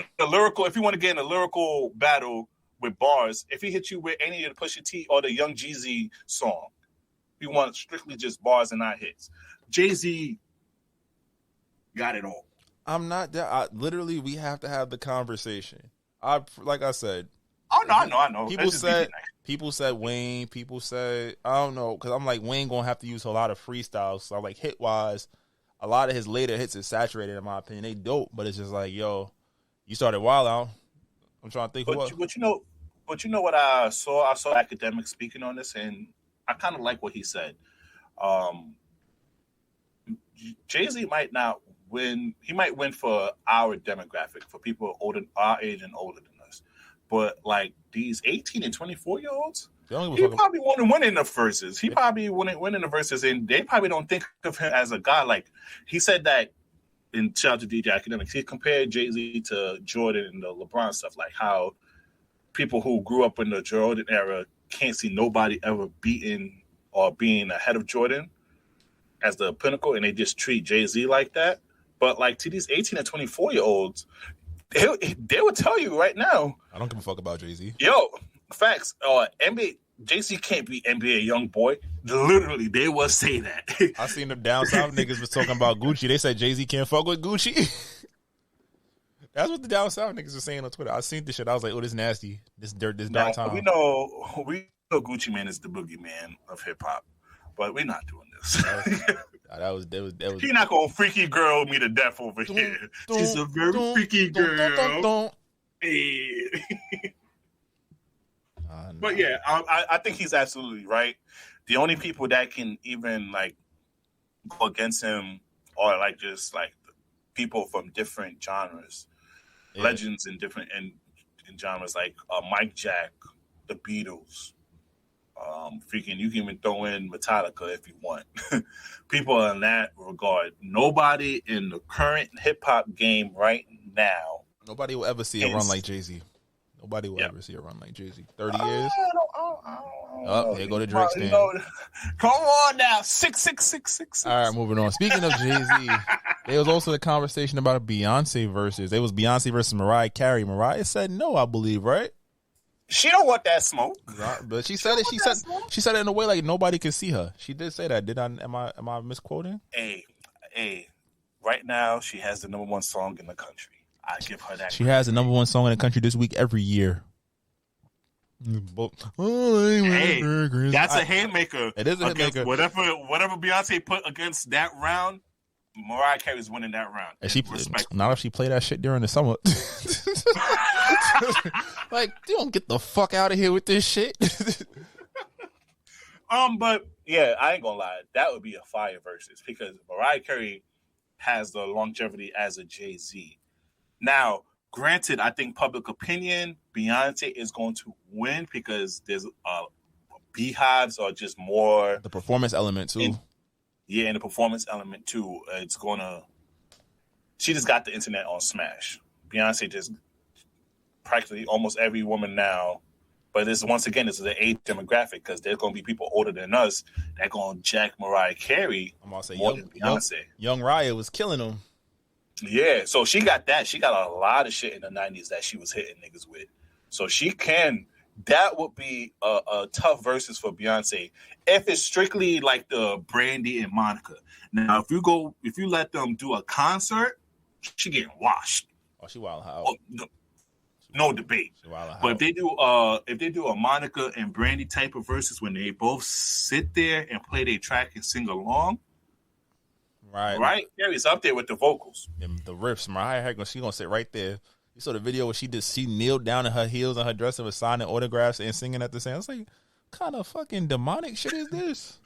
in a lyrical battle with bars, if he hits you with any of the Pusha T or the Young JayZ song, we want strictly just bars and not hits. JayZ got it all. I'm not that. Literally, we have to have the conversation. Like I said. Oh no, I know. People said Wayne. People said I don't know because I'm like Wayne gonna have to use a lot of freestyles. So I'm like hit wise, a lot of his later hits is saturated in my opinion. They dope, but it's just like yo, you started Wild Out. I'm trying to think. But you know what I saw? I saw Academic speaking on this, and I kind of like what he said. JayZ might not win. He might win for our demographic, for people older, our age and older than us. But like these 18 and 24-year-olds, he probably wouldn't win in the verses. He probably wouldn't win in the verses, and they probably don't think of him as a guy. Like he said that in shout out to DJ Academics, he compared JayZ to Jordan and the LeBron stuff, like how people who grew up in the Jordan era can't see nobody ever beating or being ahead of Jordan as the pinnacle, and they just treat JayZ like that. But like to these 18 and 24-year-olds, they would tell you right now. I don't give a fuck about JayZ. Yo, facts. NBA JayZ can't be NBA young boy. Literally, they will say that. I seen them down south niggas was talking about Gucci. They said JayZ can't fuck with Gucci. That's what the down south niggas were saying on Twitter. I seen this shit. I was like, oh, this nasty. This dark time. We know Gucci Man is the boogeyman of hip hop, but we're not doing this. That was. He not gonna freaky girl me to death over here. She's a very freaky girl. Hey. But yeah, I think he's absolutely right. The only people that can even like go against him are like just like people from different genres, legends in different in genres like Mike Jack, the Beatles. You can even throw in Metallica if you want. People in that regard. Nobody in the current hip hop game right now. Nobody will ever see a run like JayZ. Nobody will ever see a run like JayZ. 30 years. Oh, here go the Drake stand. Come on now, 66666. All right, moving on. Speaking of JayZ, there was also a conversation about a Beyonce versus. It was Beyonce versus Mariah Carey. Mariah said no, I believe, right? She don't want that smoke. Right, but she said it. She said it in a way like nobody could see her. She did say that. Did I? Am I misquoting? Hey, right now she has the #1 song in the country. I give her that. She has the #1 song in the country this week every year. Hey, that's a haymaker. It is a haymaker. Whatever Beyonce put against that round, Mariah Carey's winning that round. Not if she play that shit during the summer. Like, you don't get the fuck out of here with this shit. But yeah, I ain't gonna lie, that would be a fire versus because Mariah Carey has the longevity as a JayZ. Now, granted, I think public opinion, Beyonce is going to win because there's beehives are just more the performance element too. And the performance element too. She just got the internet on smash. Beyonce just practically almost every woman now. But this is an age demographic because there's going to be people older than us that going to jack Mariah Carey more than Beyonce. Young Raya was killing them. Yeah, so she got that. She got a lot of shit in the 90s that she was hitting niggas with. So she can. That would be a tough versus for Beyonce if it's strictly like the Brandy and Monica. Now, if you let them do a concert, she getting washed. Oh, she wild out. Oh, no debate. But if they do a Monica and Brandy type of versus when they both sit there and play their track and sing along, right? Carey's up there with the vocals. And the riffs, Mariah, she gonna sit right there. You saw the video where she kneeled down in her heels and her dress and was signing autographs and singing at the same. I was like, what kind of fucking demonic shit is this?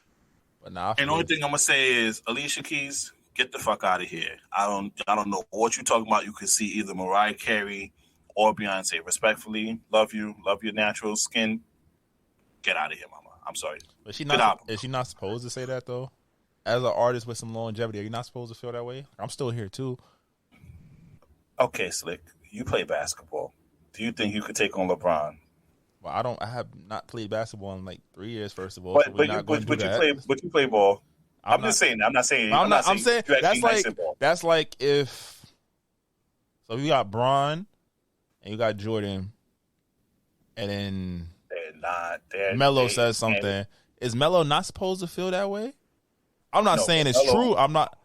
But nah. And the only thing I'm gonna say is, Alicia Keys, get the fuck out of here. I don't know what you're talking about. You could see either Mariah Carey or Beyonce. Respectfully, love you, love your natural skin. Get out of here, mama. I'm sorry. But is she not supposed to say that though? As an artist with some longevity, are you not supposed to feel that way? I'm still here too. Okay, Slick, you play basketball. Do you think you could take on LeBron? Well, I have not played basketball in like 3 years. First of all, But so we're not going to do that. you play ball. I'm just saying. I'm not saying. I'm saying that's like if. So you got Bron, and you got Jordan, and then Melo says something. Is Melo not supposed to feel that way? I'm not saying it's true. I'm not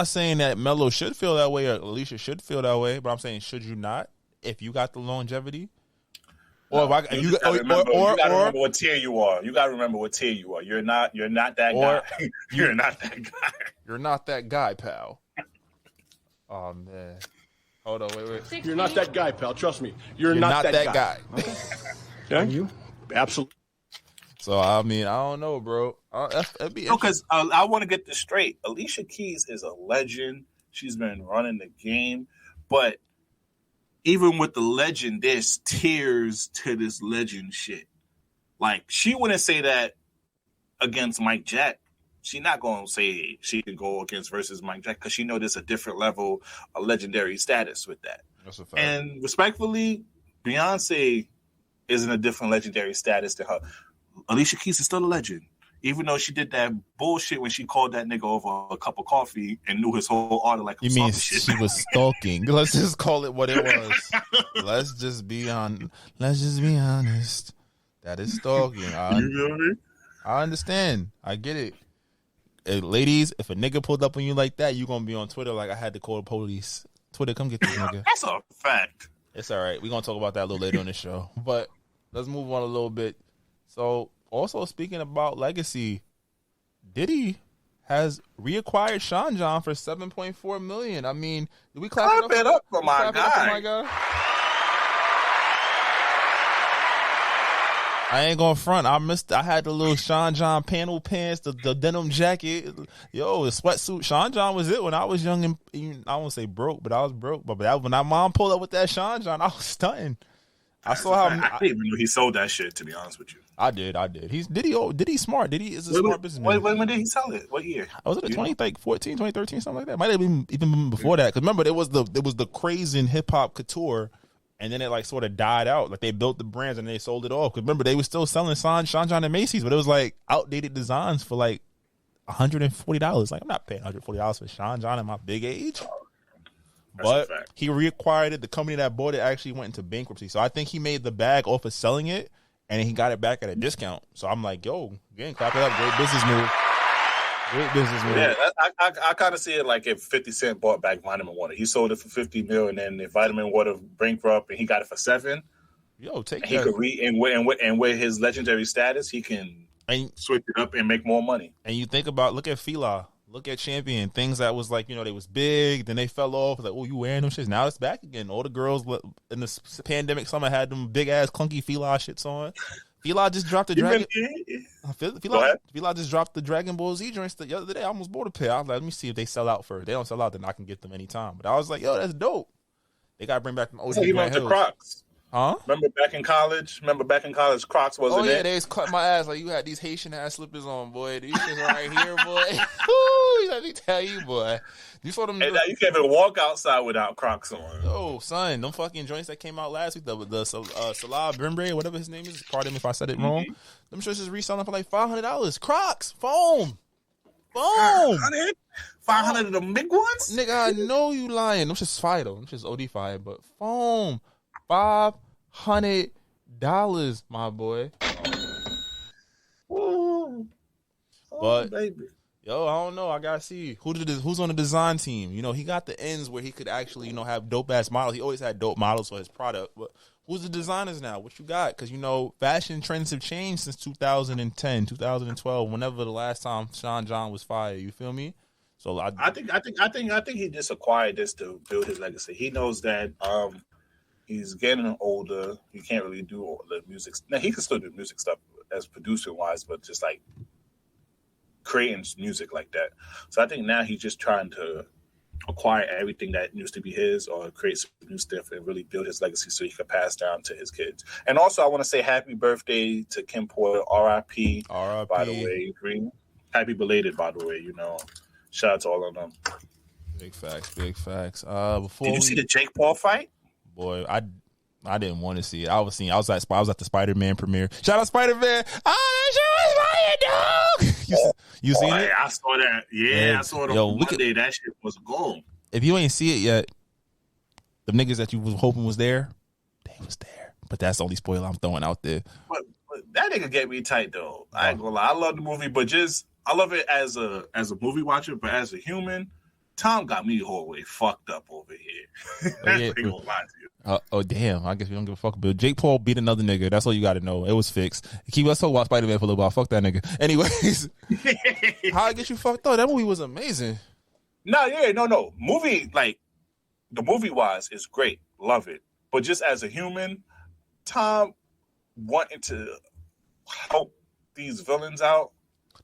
saying that Melo should feel that way or Alicia should feel that way, but I'm saying should you not if you got the longevity? Or you gotta remember what tier you are. You gotta remember what tier you are. You're not that guy. You're not that guy. You're not that guy, pal. Oh man. Hold on, wait. You're not that guy, pal. Trust me. You're not that guy. Okay. Yeah, you absolutely. So I mean, I don't know, bro. Because I want to get this straight. Alicia Keys is a legend. She's been running the game, but even with the legend, there's tiers to this legend shit. Like, she wouldn't say that against Mike Jack. She's not going to say she can go against versus Mike Jack because she knows there's a different level of legendary status with that. That's a fact. And respectfully, Beyonce is in a different legendary status to her. Alicia Keys is still a legend. Even though she did that bullshit when she called that nigga over a cup of coffee and knew his whole order like a You mean shit. she was stalking? Let's just call it what it was. Let's just be honest. That is stalking. You feel me? I understand. I get it. Hey, ladies, if a nigga pulled up on you like that, you gonna be on Twitter like I had to call the police. Twitter, come get this nigga. That's a fact. It's all right. We're gonna talk about that a little later on the show. But let's move on a little bit. So, also speaking about legacy, Diddy has reacquired Sean John for $7.4 million. I mean, did we clap it up for my guy? I ain't gonna front. I had the little Sean John panel pants, the denim jacket. Yo, the sweatsuit. Sean John was it when I was young and I won't say broke, but I was broke. But when my mom pulled up with that Sean John, I was stunting. I saw how I didn't even know he sold that shit, to be honest with you. I did. Diddy smart. Diddy is a smart businessman. When did he sell it? What year? Was it 2014, 2013, something like that? Might have been even before that. Because remember, it was the craze in hip hop couture, and then it like sort of died out. Like they built the brands and they sold it off. Because remember, they were still selling Sean John and Macy's, but it was like outdated designs for like $140. Like I'm not paying $140 for Sean John at my big age. But he reacquired it. The company that bought it actually went into bankruptcy. So I think he made the bag off of selling it, and he got it back at a discount. So I'm like, yo, again, clap it up. Great business move. Great business move. Yeah, I kind of see it like if 50 Cent bought back Vitamin Water. He sold it for $50 million, and then the Vitamin Water bankrupt, and he got it for $7 million. Yo, take and that. And with his legendary status, he can switch it up and make more money. And you think about, look at Fila. Look at Champion. Things that was like, they was big, then they fell off. Like, oh, you wearing them shits. Now it's back again. All the girls in this pandemic summer had them big ass clunky Fila shits on. Fila just dropped the Dragon. Fila just dropped the Dragon Ball Z joints the other day. I almost bought a pair. I was like, let me see if they sell out first. If they don't sell out, then I can get them anytime. But I was like, yo, that's dope. They gotta bring back them OG Grand Hills. Crocs. Huh? Remember back in college, Crocs wasn't it? Oh, yeah, they just cut my ass. Like, you had these Haitian ass slippers on, boy. These shits right here, boy. Woo, let me tell you, boy. You saw them. And now you can't even walk outside without Crocs on. Oh, son, them fucking joints that came out last week, the Salah Brimbre, whatever his name is. Pardon me if I said it wrong. Them shits is reselling for like $500. Crocs, foam. 500 of the big ones? Nigga, I know you lying. Them shit's fire, though. Them shit's OD fire, but foam. $500, my boy. Ooh. But baby. Yo, I don't know. I gotta see who's on the design team. He got the ends where he could actually, have dope ass models. He always had dope models for his product. But who's the designers now? What you got? Because fashion trends have changed since 2010, 2012. Whenever the last time Sean John was fired, you feel me? So I think he just acquired this to build his legacy. He knows that he's getting older. He can't really do all the music. Now he can still do music stuff as producer wise, but just like creating music like that. So I think now he's just trying to acquire everything that used to be his or create some new stuff and really build his legacy so he can pass down to his kids. And also I want to say happy birthday to Kim Porter, R.I.P. By the way, happy belated, by the way, Shout out to all of them. Big facts, big facts. Before Did you see the Jake Paul fight? Boy, I didn't want to see it. I was at the Spider-Man premiere. Shout out Spider-Man. Oh, that shit was fire, dog. You seen it? I saw that. Yeah, I saw it on Monday. That shit was gold. If you ain't see it yet, the niggas that you was hoping was there, they was there. But that's the only spoiler I'm throwing out there. But that nigga get me tight though. I ain't gonna lie. I love the movie, but I love it as a movie watcher, but as a human, Tom got me all the way fucked up over here. I ain't gonna lie to you. Oh damn! I guess we don't give a fuck. But Jake Paul beat another nigga. That's all you got to know. It was fixed. Let's talk about Spider-Man for a little while. Fuck that nigga. Anyways, how I get you fucked up? That movie was amazing. No. Movie, like, the movie wise is great. Love it. But just as a human, Tom wanting to help these villains out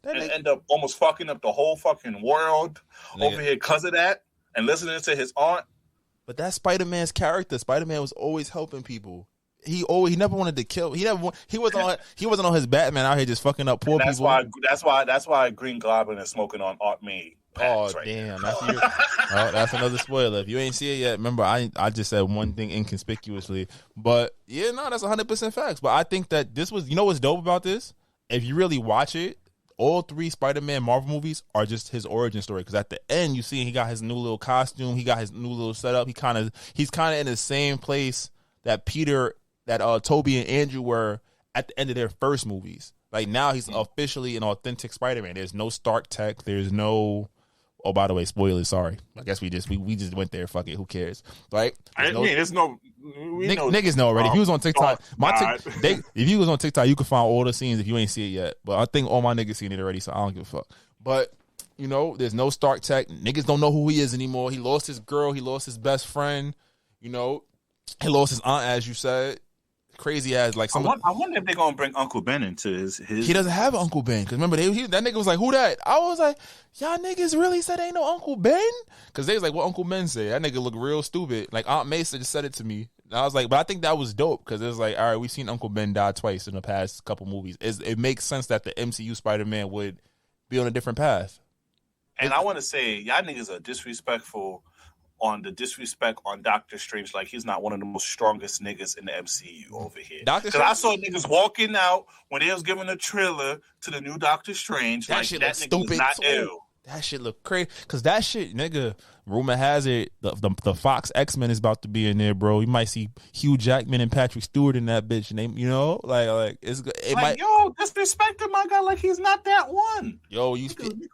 and end up almost fucking up the whole fucking world over here because of that and listening to his aunt. But that's Spider-Man's character. Spider-Man was always helping people. He never wanted to kill. He wasn't on his Batman out here just fucking up poor people. That's why Green Goblin is smoking on Aunt May. Oh damn! That's another spoiler. If you ain't see it yet, remember I just said one thing inconspicuously, but yeah, no, that's 100% facts. But I think that this was, what's dope about this? If you really watch it, all 3 Spider-Man Marvel movies are just his origin story. Because at the end, you see he got his new little costume, he got his new little setup. He's kind of in the same place that Toby and Andrew were at the end of their first movies. Like now, he's officially an authentic Spider-Man. There's no Stark tech. There's no. Oh, by the way, spoilers. Sorry, I guess we just went there. Fuck it, who cares? Right? Niggas know already. If you was on TikTok, if you was on TikTok, you could find all the scenes if you ain't see it yet. But I think all my niggas seen it already, so I don't give a fuck. But there's no Stark tech. Niggas don't know who he is anymore. He lost his girl. He lost his best friend. He lost his aunt, as you said. Crazy ass, like I wonder if they're gonna bring Uncle Ben into his. He doesn't have Uncle Ben because remember that nigga was like, "Who that?" I was like, "Y'all niggas really said ain't no Uncle Ben?" Because they was like, "What Uncle Ben say?" That nigga look real stupid. Like Aunt May just said it to me. And I was like, but I think that was dope because it was like, all right, we've seen Uncle Ben die twice in the past couple movies. It makes sense that the MCU Spider-Man would be on a different path. And I want to say, y'all niggas are disrespectful on Doctor Strange. Like, he's not one of the most strongest niggas in the MCU over here. Because I saw niggas walking out when they was giving a trailer to the new Doctor Strange. That shit look stupid. Not ill. That shit look crazy. Because that shit, nigga, rumor has it, the Fox X-Men is about to be in there, bro. You might see Hugh Jackman and Patrick Stewart in that bitch. And they, disrespect my guy like he's not that one. Yo,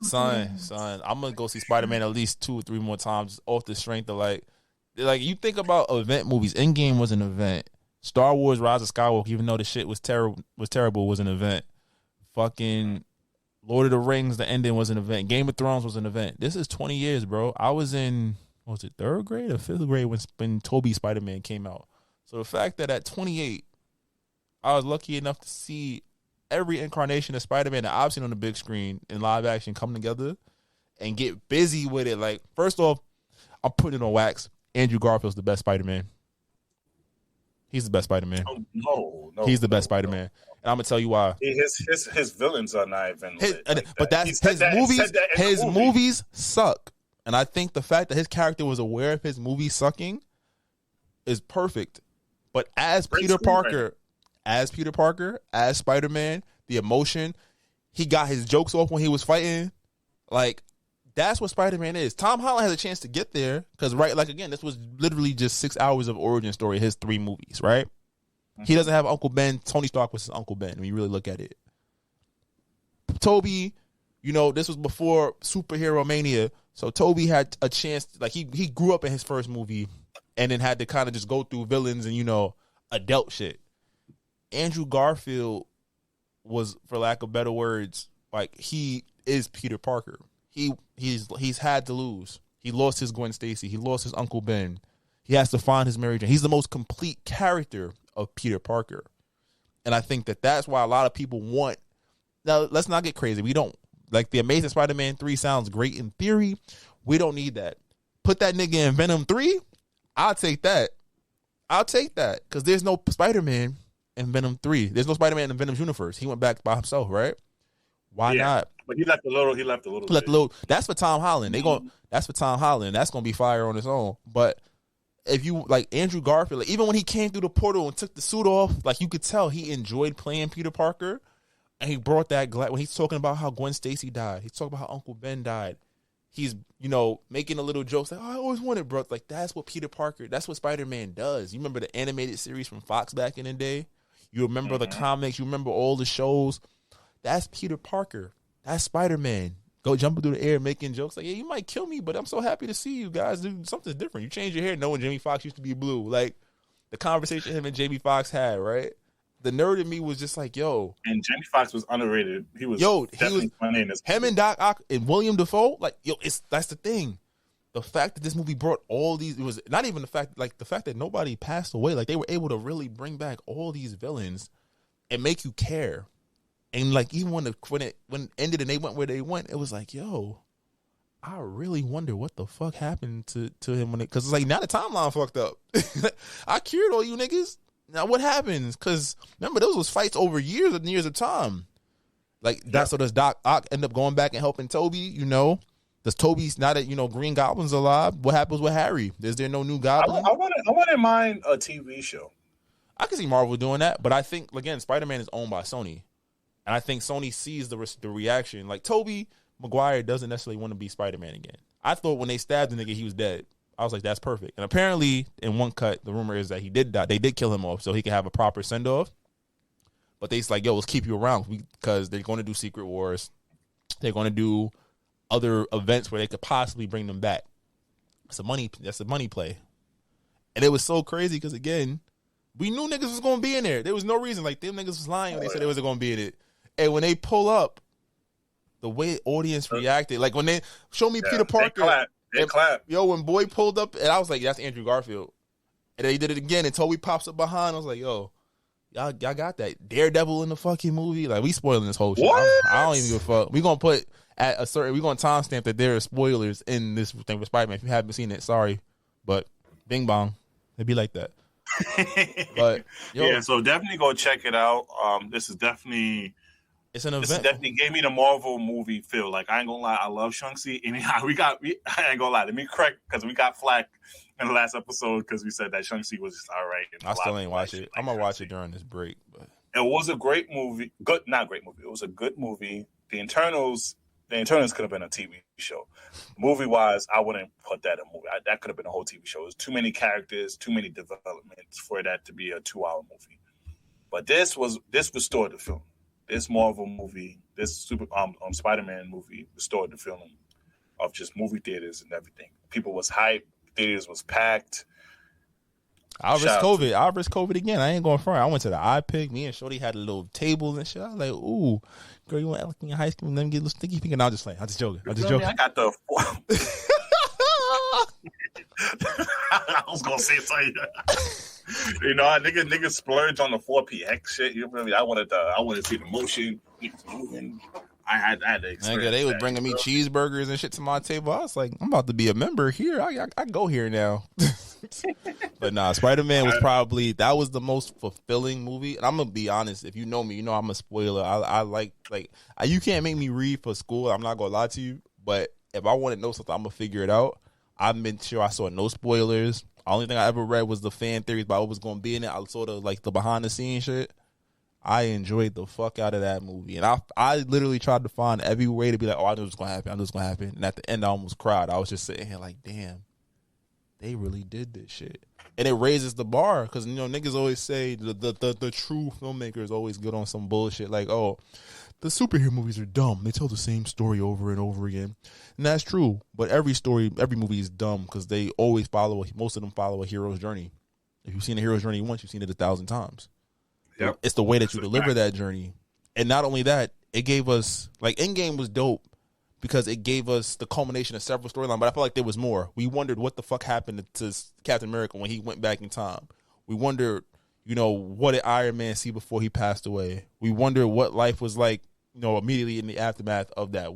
son, I'm gonna go see Spider-Man at least 2 or 3 more times off the strength of like you think about event movies. Endgame was an event. Star Wars: Rise of Skywalker, even though the shit was terrible, was an event. Fucking Lord of the Rings, the ending was an event. Game of Thrones was an event. This is 20 years, bro. I was in, what was it, 3rd grade or 5th grade when Tobey's Spider-Man came out. So the fact that at 28, I was lucky enough to see every incarnation of Spider-Man that I've seen on the big screen in live action come together and get busy with it. Like, first off, I'm putting it on wax. Andrew Garfield's the best Spider-Man. He's the best Spider-Man. Oh, no. He's the best Spider-Man. And I'm gonna tell you why. His villains are not even lit. But that's his movies suck. And I think the fact that his character was aware of his movies sucking is perfect. But as Peter Parker, as Spider-Man, the emotion, he got his jokes off when he was fighting. Like, that's what Spider-Man is. Tom Holland has a chance to get there because, right, like, again, this was literally just 6 hours of origin story, his 3 movies, right? He doesn't have Uncle Ben. Tony Stark was his Uncle Ben when you really look at it. Toby, this was before superhero mania. So Toby had a chance, like he grew up in his first movie and then had to kind of just go through villains and, adult shit. Andrew Garfield was, for lack of better words, like he is Peter Parker. He's had to lose. He lost his Gwen Stacy. He lost his Uncle Ben. He has to find his Mary Jane. He's the most complete character of Peter Parker. And I think that that's why a lot of people want. Now, let's not get crazy. We don't, like, the Amazing Spider-Man 3 sounds great in theory. We don't need that. Put that nigga in Venom 3. I'll take that. Because there's no Spider-Man in Venom 3. There's no Spider-Man in Venom's universe. He went back by himself, right? Why not? But he left a little. That's for Tom Holland. That's for Tom Holland. That's gonna be fire on its own. But if you like Andrew Garfield, like, even when he came through the portal and took the suit off, like you could tell he enjoyed playing Peter Parker, and he brought that when he's talking about how Gwen Stacy died, he's talking about how Uncle Ben died. He's making a little jokes like, oh, I always wanted, bro. Like that's what Peter Parker, that's what Spider-Man does. You remember the animated series from Fox back in the day? You remember the comics? You remember all the shows? That's Peter Parker. That's Spider-Man. Go jumping through the air making jokes like, yeah, you might kill me, but I'm so happy to see you guys do something different. You change your hair knowing Jamie Foxx used to be blue. Like the conversation him and Jamie Foxx had, right? The nerd in me was just like, yo. And Jamie Foxx was underrated. He was definitely funny in this movie. Him and Doc Ock and William Dafoe, like, yo, that's the thing. The fact that this movie brought all these, it was not even the fact that nobody passed away. Like they were able to really bring back all these villains and make you care. And like even when it ended and they went where they went, it was like, yo, I really wonder what the fuck happened to him because it's like now the timeline fucked up. I cured all you niggas. Now what happens? Because remember those was fights over years and years of time. Like that's so does Doc Ock end up going back and helping Toby? Does Toby's now that Green Goblin's alive? What happens with Harry? Is there no new Goblin? I wouldn't mind a TV show. I can see Marvel doing that, but I think again Spider-Man is owned by Sony. And I think Sony sees the reaction. Like, Tobey Maguire doesn't necessarily want to be Spider-Man again. I thought when they stabbed the nigga, he was dead. I was like, that's perfect. And apparently, in one cut, the rumor is that he did die. They did kill him off so he could have a proper send-off. But they's like, yo, let's keep you around because they're going to do Secret Wars. They're going to do other events where they could possibly bring them back. That's a money play. And it was so crazy because, again, we knew niggas was going to be in there. There was no reason. Like, them niggas was lying when they said they wasn't going to be in it. And when they pull up, the way audience reacted, like when they show me Peter Parker, they clap. Yo, when boy pulled up, and I was like, that's Andrew Garfield. And they did it again, and Toby pops up behind. I was like, yo, y'all got that Daredevil in the fucking movie. Like we spoiling this whole shit. I don't even give a fuck. We gonna put at a certain. We gonna timestamp that there are spoilers in this thing with Spider-Man. If you haven't seen it, sorry, but bing bong, it'd be like that. But yeah, so definitely go check it out. This is definitely. It's an event. This definitely gave me the Marvel movie feel. Like I ain't gonna lie, I love Shang-Chi. And I ain't gonna lie, let me correct because we got flack in the last episode because we said that Shang-Chi was just all right. I still ain't watch it. I'm gonna watch it during this break. But it was a great movie. Not great movie. It was a good movie. The Internals could have been a TV show. Movie wise, I wouldn't put that in a movie. That could have been a whole TV show. There's too many characters, too many developments for that to be a 2-hour movie. But this restored the film. This Marvel movie, this Spider-Man movie restored the feeling of just movie theaters and everything. People was hyped. Theaters was packed. I'll risk COVID again. I ain't going front. I went to the iPic. Me and Shorty had a little table and shit. I was like, ooh, girl, you want to act like in high school and then get a little sticky pink? And I was just playing. I was just joking. I got the... I was going to say something. Niggas splurge on the 4PX shit. You feel me? I wanted to see the motion. Moving. I had to experience. They was bringing me cheeseburgers and shit to my table. I was like, I'm about to be a member here. I go here now. But nah, Spider-Man was that was the most fulfilling movie. And I'm gonna be honest, if you know me, you know I'm a spoiler. I like you can't make me read for school. I'm not gonna lie to you. But if I want to know something, I'm gonna figure it out. I've been sure I saw no spoilers. The only thing I ever read was the fan theories about what was going to be in it. I sort of like the behind the scenes shit. I enjoyed the fuck out of that movie. And I literally tried to find every way to be like, oh, I knew it was going to happen. I knew it was going to happen. And at the end, I almost cried. I was just sitting here like, damn, they really did this shit. And it raises the bar because, niggas always say the true filmmakers always get on some bullshit like, oh, the superhero movies are dumb. They tell the same story over and over again. And that's true. But every movie is dumb because they always most of them follow a hero's journey. If you've seen a hero's journey once, you've seen it 1,000 times. Yep. It's the way that you deliver that journey. And not only that, it gave us, like, Endgame was dope because it gave us the culmination of several storylines, but I felt like there was more. We wondered what the fuck happened to Captain America when he went back in time. We wondered, what did Iron Man see before he passed away? We wondered what life was like, immediately in the aftermath of that,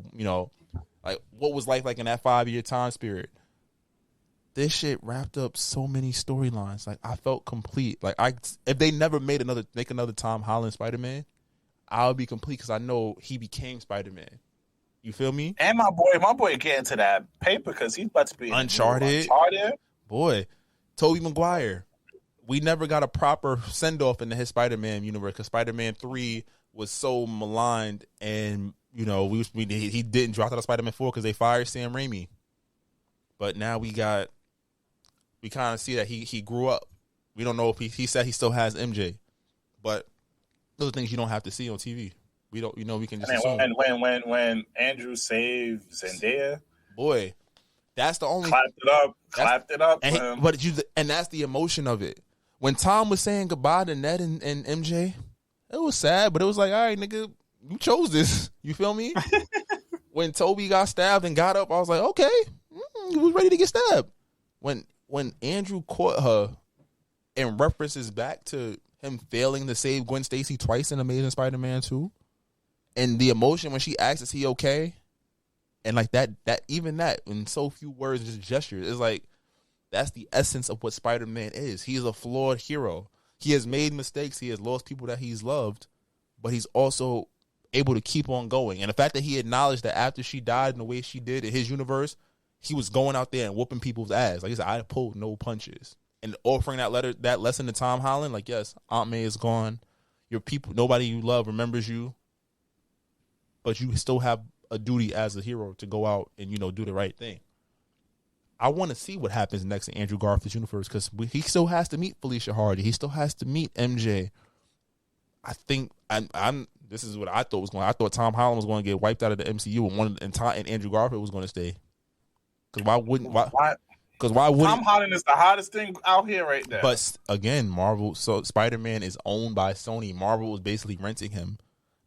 like what was life like in that 5-year time period. This shit wrapped up so many storylines. Like I felt complete. Like if they never make another Tom Holland Spider-Man, I'll be complete because I know he became Spider-Man. You feel me? And my boy getting to that paper because he's about to be Uncharted. Boy, Tobey Maguire. We never got a proper send-off into his Spider-Man universe because Spider-Man 3 was so maligned, and he didn't drop out of Spider-Man 4 because they fired Sam Raimi. But now we kind of see that he grew up. We don't know if he said he still has MJ, but those are things you don't have to see on TV. We don't, we can just assume. And when Andrew saved Zendaya, boy, that's the only clapped it up. And that's the emotion of it. When Tom was saying goodbye to Ned and MJ, it was sad, but it was like, all right, nigga, you chose this. You feel me? When Toby got stabbed and got up, I was like, okay, he was ready to get stabbed. When Andrew caught her and references back to him failing to save Gwen Stacy twice in Amazing Spider-Man 2, and the emotion when she asks, is he okay? And like that in so few words, just gestures, it's like, that's the essence of what Spider-Man is. He is a flawed hero. He has made mistakes. He has lost people that he's loved, but he's also able to keep on going. And the fact that he acknowledged that after she died in the way she did in his universe, he was going out there and whooping people's ass. Like he said, I pulled no punches. And offering that lesson to Tom Holland, like, yes, Aunt May is gone. Your people, nobody you love remembers you, but you still have a duty as a hero to go out and, do the right thing. I want to see what happens next in Andrew Garfield's universe because he still has to meet Felicia Hardy. He still has to meet MJ. I think this is what I thought was going. I thought Tom Holland was going to get wiped out of the MCU and Andrew Garfield was going to stay. Because why wouldn't? Tom Holland is the hottest thing out here right now. But again, Marvel. So Spider-Man is owned by Sony. Marvel is basically renting him.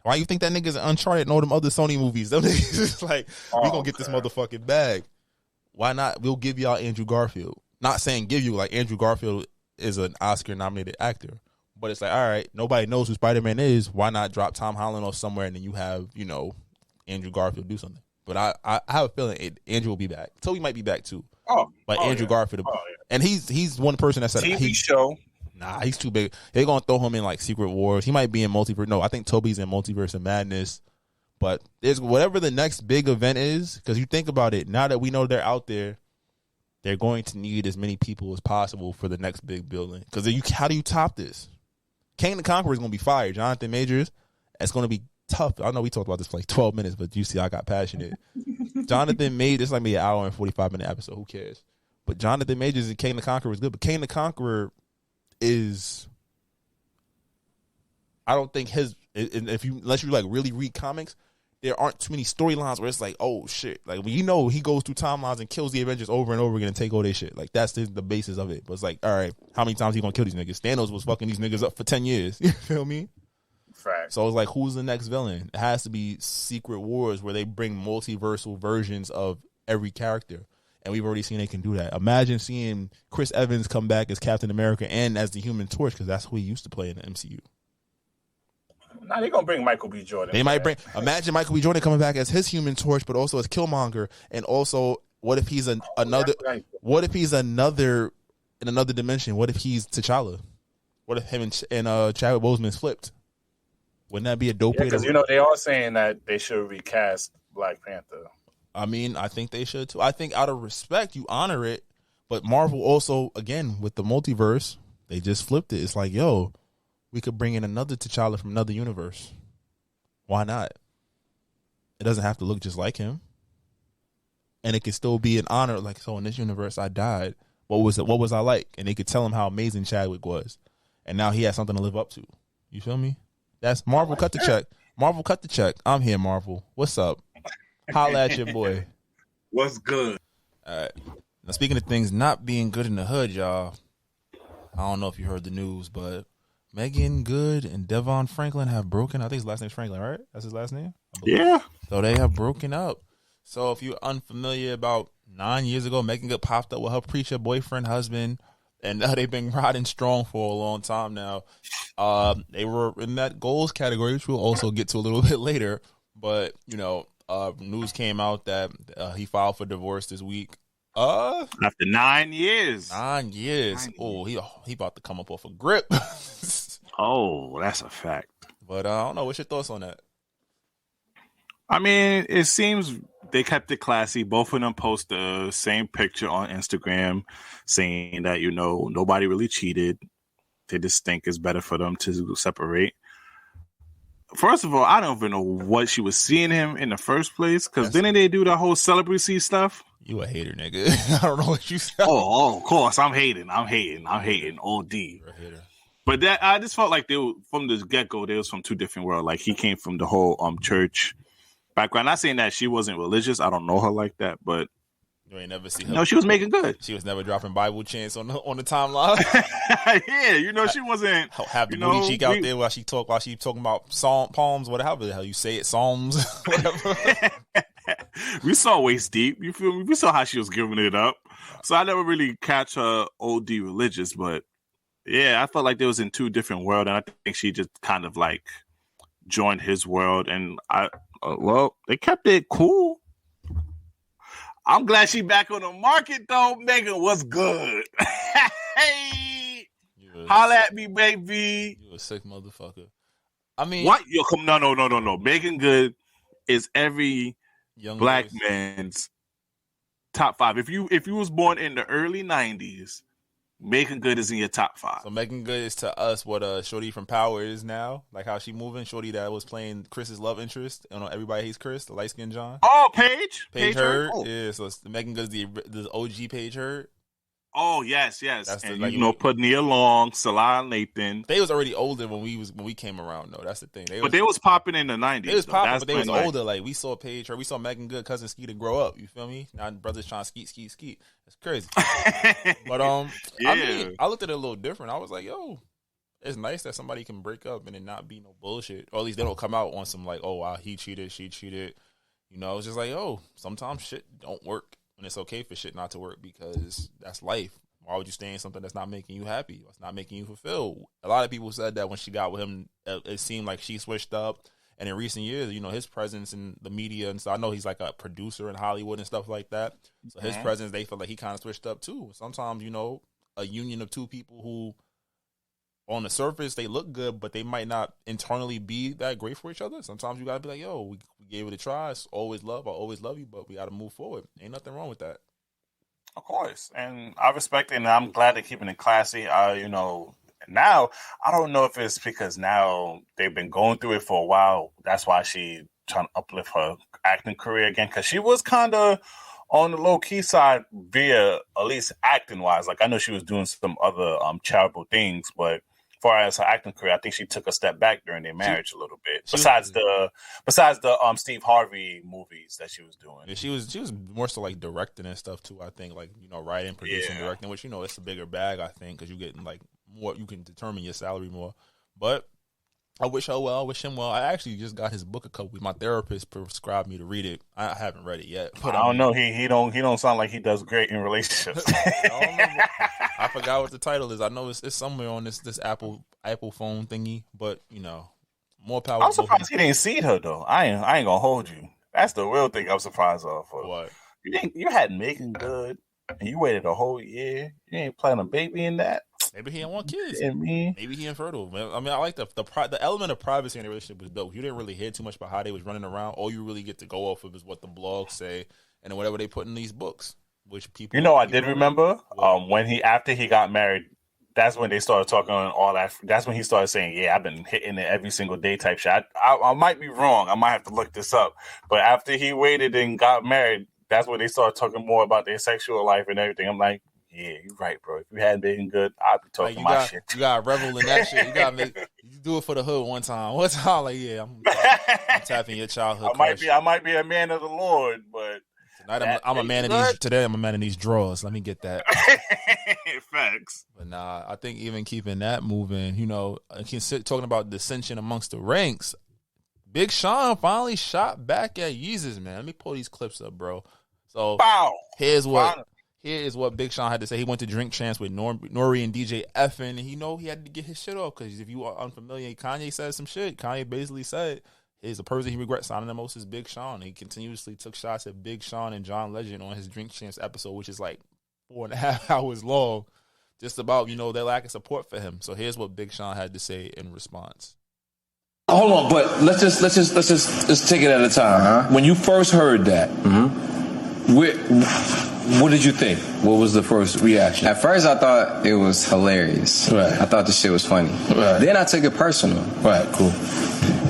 Why you think that nigga's Uncharted and all them other Sony movies? Them niggas is like, we gonna get this motherfucking bag. Why not? We'll give y'all Andrew Garfield. Not saying give you, like Andrew Garfield is an Oscar-nominated actor. But it's like, all right, nobody knows who Spider-Man is. Why not drop Tom Holland off somewhere and then you have, Andrew Garfield do something? But I have a feeling Andrew will be back. Toby might be back too. Andrew Garfield. Yeah. And he's one person that said TV show. Nah, he's too big. They're going to throw him in like Secret Wars. He might be in Multiverse. No, I think Toby's in Multiverse of Madness. But there's whatever the next big event is, because you think about it, now that we know they're out there, they're going to need as many people as possible for the next big building. Because how do you top this? Kang the Conqueror is going to be fired. Jonathan Majors, it's going to be tough. I know we talked about this for like 12 minutes, but you see I got passionate. Jonathan Majors, it's like maybe an hour and 45-minute episode. Who cares? But Jonathan Majors and Kang the Conqueror is good. But Kang the Conqueror is, I don't think unless you like really read comics, there aren't too many storylines where it's like, oh shit, like he goes through timelines and kills the Avengers over and over again and take all their shit. Like that's the basis of it. But it's like, all right, how many times he gonna kill these niggas? Thanos was fucking these niggas up for 10 years. You feel me? Fact. So it's like, who's the next villain? It has to be Secret Wars, where they bring multiversal versions of every character. And we've already seen they can do that. Imagine seeing Chris Evans come back as Captain America and as the Human Torch, because that's who he used to play in the MCU. Now they're gonna bring Michael B. Jordan. They might imagine Michael B. Jordan coming back as his Human Torch, but also as Killmonger. And also, what if he's another? What if he's another in another dimension? What if he's T'Challa? What if him and Chadwick Boseman's flipped? Wouldn't that be a dope way? Because they are saying that they should recast Black Panther. I mean, I think they should too. I think out of respect, you honor it. But Marvel also, again, with the multiverse, they just flipped it. It's like, yo, we could bring in another T'Challa from another universe. Why not? It doesn't have to look just like him. And it can still be an honor. Like, so in this universe, I died. What was I like? And they could tell him how amazing Chadwick was. And now he has something to live up to. You feel me? That's Marvel. Cut the check. Marvel, cut the check. I'm here, Marvel. What's up? Holla at your boy. What's good? All right. Now, speaking of things not being good in the hood, y'all, I don't know if you heard the news, but Megan Good and Devon Franklin have broken. I think his last name's Franklin, right? That's his last name? Yeah. So they have broken up. So if you're unfamiliar, about 9 years ago, Megan Good popped up with her preacher boyfriend, husband, and they've been riding strong for a long time now. They were in that goals category, which we'll also get to a little bit later. But, news came out that he filed for divorce this week. After 9 years. 9 years. Oh, he about to come up off a grip. Oh, that's a fact. But I don't know. What's your thoughts on that? I mean, it seems they kept it classy. Both of them post the same picture on Instagram saying that, nobody really cheated. They just think it's better for them to separate. First of all, I don't even know what she was seeing him in the first place, because didn't they do the whole celebrity stuff? You a hater, nigga. I don't know what you said. Oh, of course. I'm hating. OD. But that I just felt like they were, from the get-go, they was from two different worlds. Like, he came from the whole church background. Not saying that she wasn't religious. I don't know her like that, but you ain't never see her. No, she was making good. She was never dropping Bible chants on the timeline. Yeah, she wasn't. Have the booty cheek out there while she talking about palms, whatever the hell you say it, psalms, whatever. We saw waist deep. You feel me? We saw how she was giving it up. So I never really catch her OD religious, but yeah, I felt like they was in two different worlds, and I think she just kind of like joined his world, and they kept it cool. I'm glad she back on the market though. Megan was good. Hey, holla at me, baby. You a sick motherfucker. I mean, what? Yo, come no. Megan Good is every young black man's top 5. If you was born in the early 90s, Megan Good is in your top 5. So Megan Good is to us what Shorty from Power is now, like how she moving. Shorty that was playing Chris's love interest. Everybody Hates Chris, the light skinned John. Oh, Paige Heard. Oh. Yeah, so Megan Good's the OG Paige Heard. Oh yes. That's and put Nia Long, Salah Lathan. They was already older when we came around though. That's the thing. They was popping in the 90s. They was popping, but they was older. Like we saw Paige Heard, we saw Megan Good, cousin Skeeter grow up. You feel me? Now brothers trying to skeet. It's crazy. But yeah. I looked at it a little different. I was like, yo, it's nice that somebody can break up and it not be no bullshit. Or at least they don't come out on some like, oh wow, he cheated, she cheated. It's just like, oh, sometimes shit don't work. And it's okay for shit not to work because that's life. Why would you stay in something that's not making you happy? It's not making you fulfilled. A lot of people said that when she got with him, it seemed like she switched up. And in recent years, his presence in the media, and so I know he's like a producer in Hollywood and stuff like that. So his presence, they feel like he kind of switched up too. Sometimes, a union of two people who, on the surface, they look good, but they might not internally be that great for each other. Sometimes you gotta be like, yo, we gave it a try. It's always love. I always love you, but we gotta move forward. Ain't nothing wrong with that. Of course, and I respect it, and I'm glad they're keeping it classy. Now I don't know if it's because now they've been going through it for a while. That's why she trying to uplift her acting career again, because she was kind of on the low key side via at least acting wise. Like I know she was doing some other charitable things, but as far as her acting career, I think she took a step back during their marriage a little bit. Besides the Steve Harvey movies that she was doing. Yeah, she was more so like directing and stuff too. I think like writing, producing, directing, which it's a bigger bag. I think because you're getting like more, you can determine your salary more. But I wish her well. I wish him well. I actually just got his book a couple weeks. My therapist prescribed me to read it. I haven't read it yet. But I don't know. He don't sound like he does great in relationships. I forgot what the title is. I know it's somewhere on this Apple phone thingy. But more power. I'm surprised he didn't see her though. I ain't gonna hold you. That's the real thing I'm surprised of. What? You had Megan Good and you waited a whole year. You ain't planning a baby in that. Maybe he didn't want kids. Maybe he infertile. I mean, I like the element of privacy in the relationship was dope. You didn't really hear too much about how they was running around. All you really get to go off of is what the blogs say and whatever they put in these books. Which people, I did remember after he got married. That's when they started talking on all that. That's when he started saying, "Yeah, I've been hitting it every single day." Type shit. I might be wrong. I might have to look this up. But after he waited and got married, that's when they started talking more about their sexual life and everything. I'm like, yeah, you're right, bro. If you hadn't been good, I'd be talking my shit. You gotta revel in that shit. You gotta do it for the hood one time. Like, yeah, I'm tapping your childhood. I might be a man of the Lord, but tonight I'm a man of these. Today I'm a man of these drawers. Let me get that. Facts. But nah, I think even keeping that moving, talking about dissension amongst the ranks. Big Sean finally shot back at JayZ, man. Let me pull these clips up, bro. So here's what Big Sean had to say. He went to Drink Champs with Nori and DJ Effin, and he had to get his shit off because if you are unfamiliar, Kanye said some shit. Kanye basically said he's the person he regrets signing the most is Big Sean. He continuously took shots at Big Sean and John Legend on his Drink Champs episode, which is like 4.5 hours long, just about their lack of support for him. So here's what Big Sean had to say in response. Hold on, but let's just take it at a time. Uh-huh. When you first heard that, what did you think? What was the first reaction? At first, I thought it was hilarious. Right. I thought the shit was funny. Right. Then I took it personal. Right. Cool.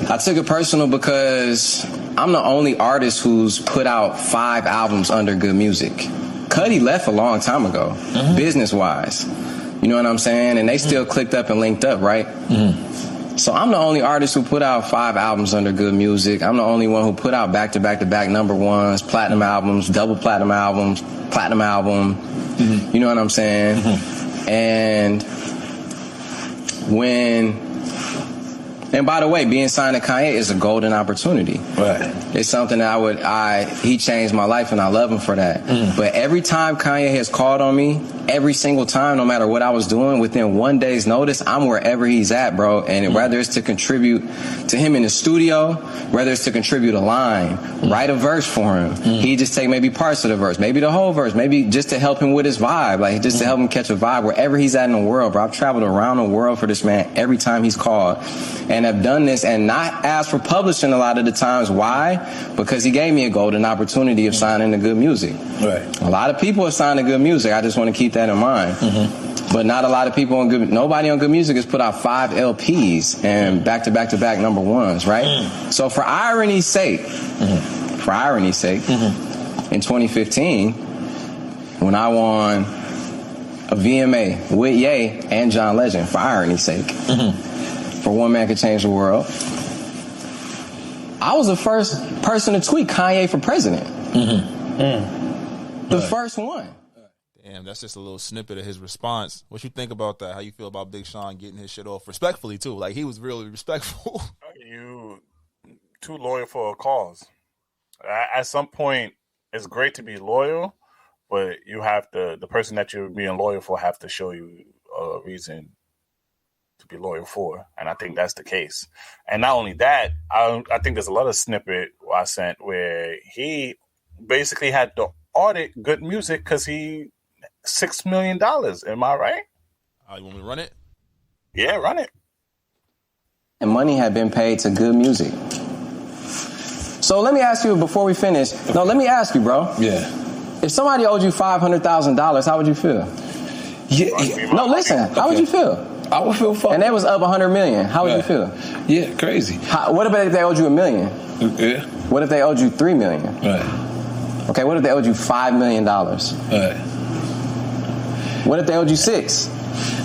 I took it personal because I'm the only artist who's put out 5 albums under Good Music. Cudi left a long time ago, business-wise. You know what I'm saying? And they still clicked up and linked up, right? So I'm the only artist who put out 5 albums under Good Music. I'm the only one who put out back-to-back-to-back number ones, platinum albums, double platinum albums, platinum album. You know what I'm saying? And and by the way, being signed to Kanye is a golden opportunity. Right. It's something that he changed my life, and I love him for that. But every time Kanye has called on me, every single time, no matter what I was doing, within 1 day's notice, I'm wherever he's at, bro. And whether it's to contribute to him in the studio, whether it's to contribute a line, write a verse for him, he just take maybe parts of the verse, maybe the whole verse, maybe just to help him with his vibe, like just to help him catch a vibe wherever he's at in the world, bro. I've traveled around the world for this man every time he's called, and have done this and not asked for publishing a lot of the times. Why? Because he gave me a golden opportunity of signing to Good Music. Right. A lot of people have signed to Good Music. I just want to keep that in mind. But not a lot of people nobody on Good Music has put out 5 LPs and back-to-back-to-back number ones, right? So for irony's sake, in 2015, when I won a VMA with Ye and John Legend, for irony's sake, for One Man Could Change the World, I was the first person to tweet Kanye for president. The first one. Damn, that's just a little snippet of his response. What you think about that? How you feel about Big Sean getting his shit off respectfully too? Like, he was really respectful. You too loyal for a cause. At some point, it's great to be loyal, but you have to, the person that you're being loyal for have to show you a reason to be loyal for. And I think that's the case. And not only that, I think there's a lot of snippet I sent where he basically had to audit Good Music because he $6 million. Am I right? You want me to run it? Yeah, run it. And money had been paid to Good Music. So let me ask you before we finish. No, let me ask you, bro. Yeah. If somebody owed you $500,000, how would you feel? Yeah. No, listen. How would you feel? I would feel fucked. And they was up 100 million. How would you feel? Yeah, crazy. What if they owed you $1 million? Yeah. What if they owed you $3 million? Right. Okay, what if they owed you $5 million? Right. What if they owed you $6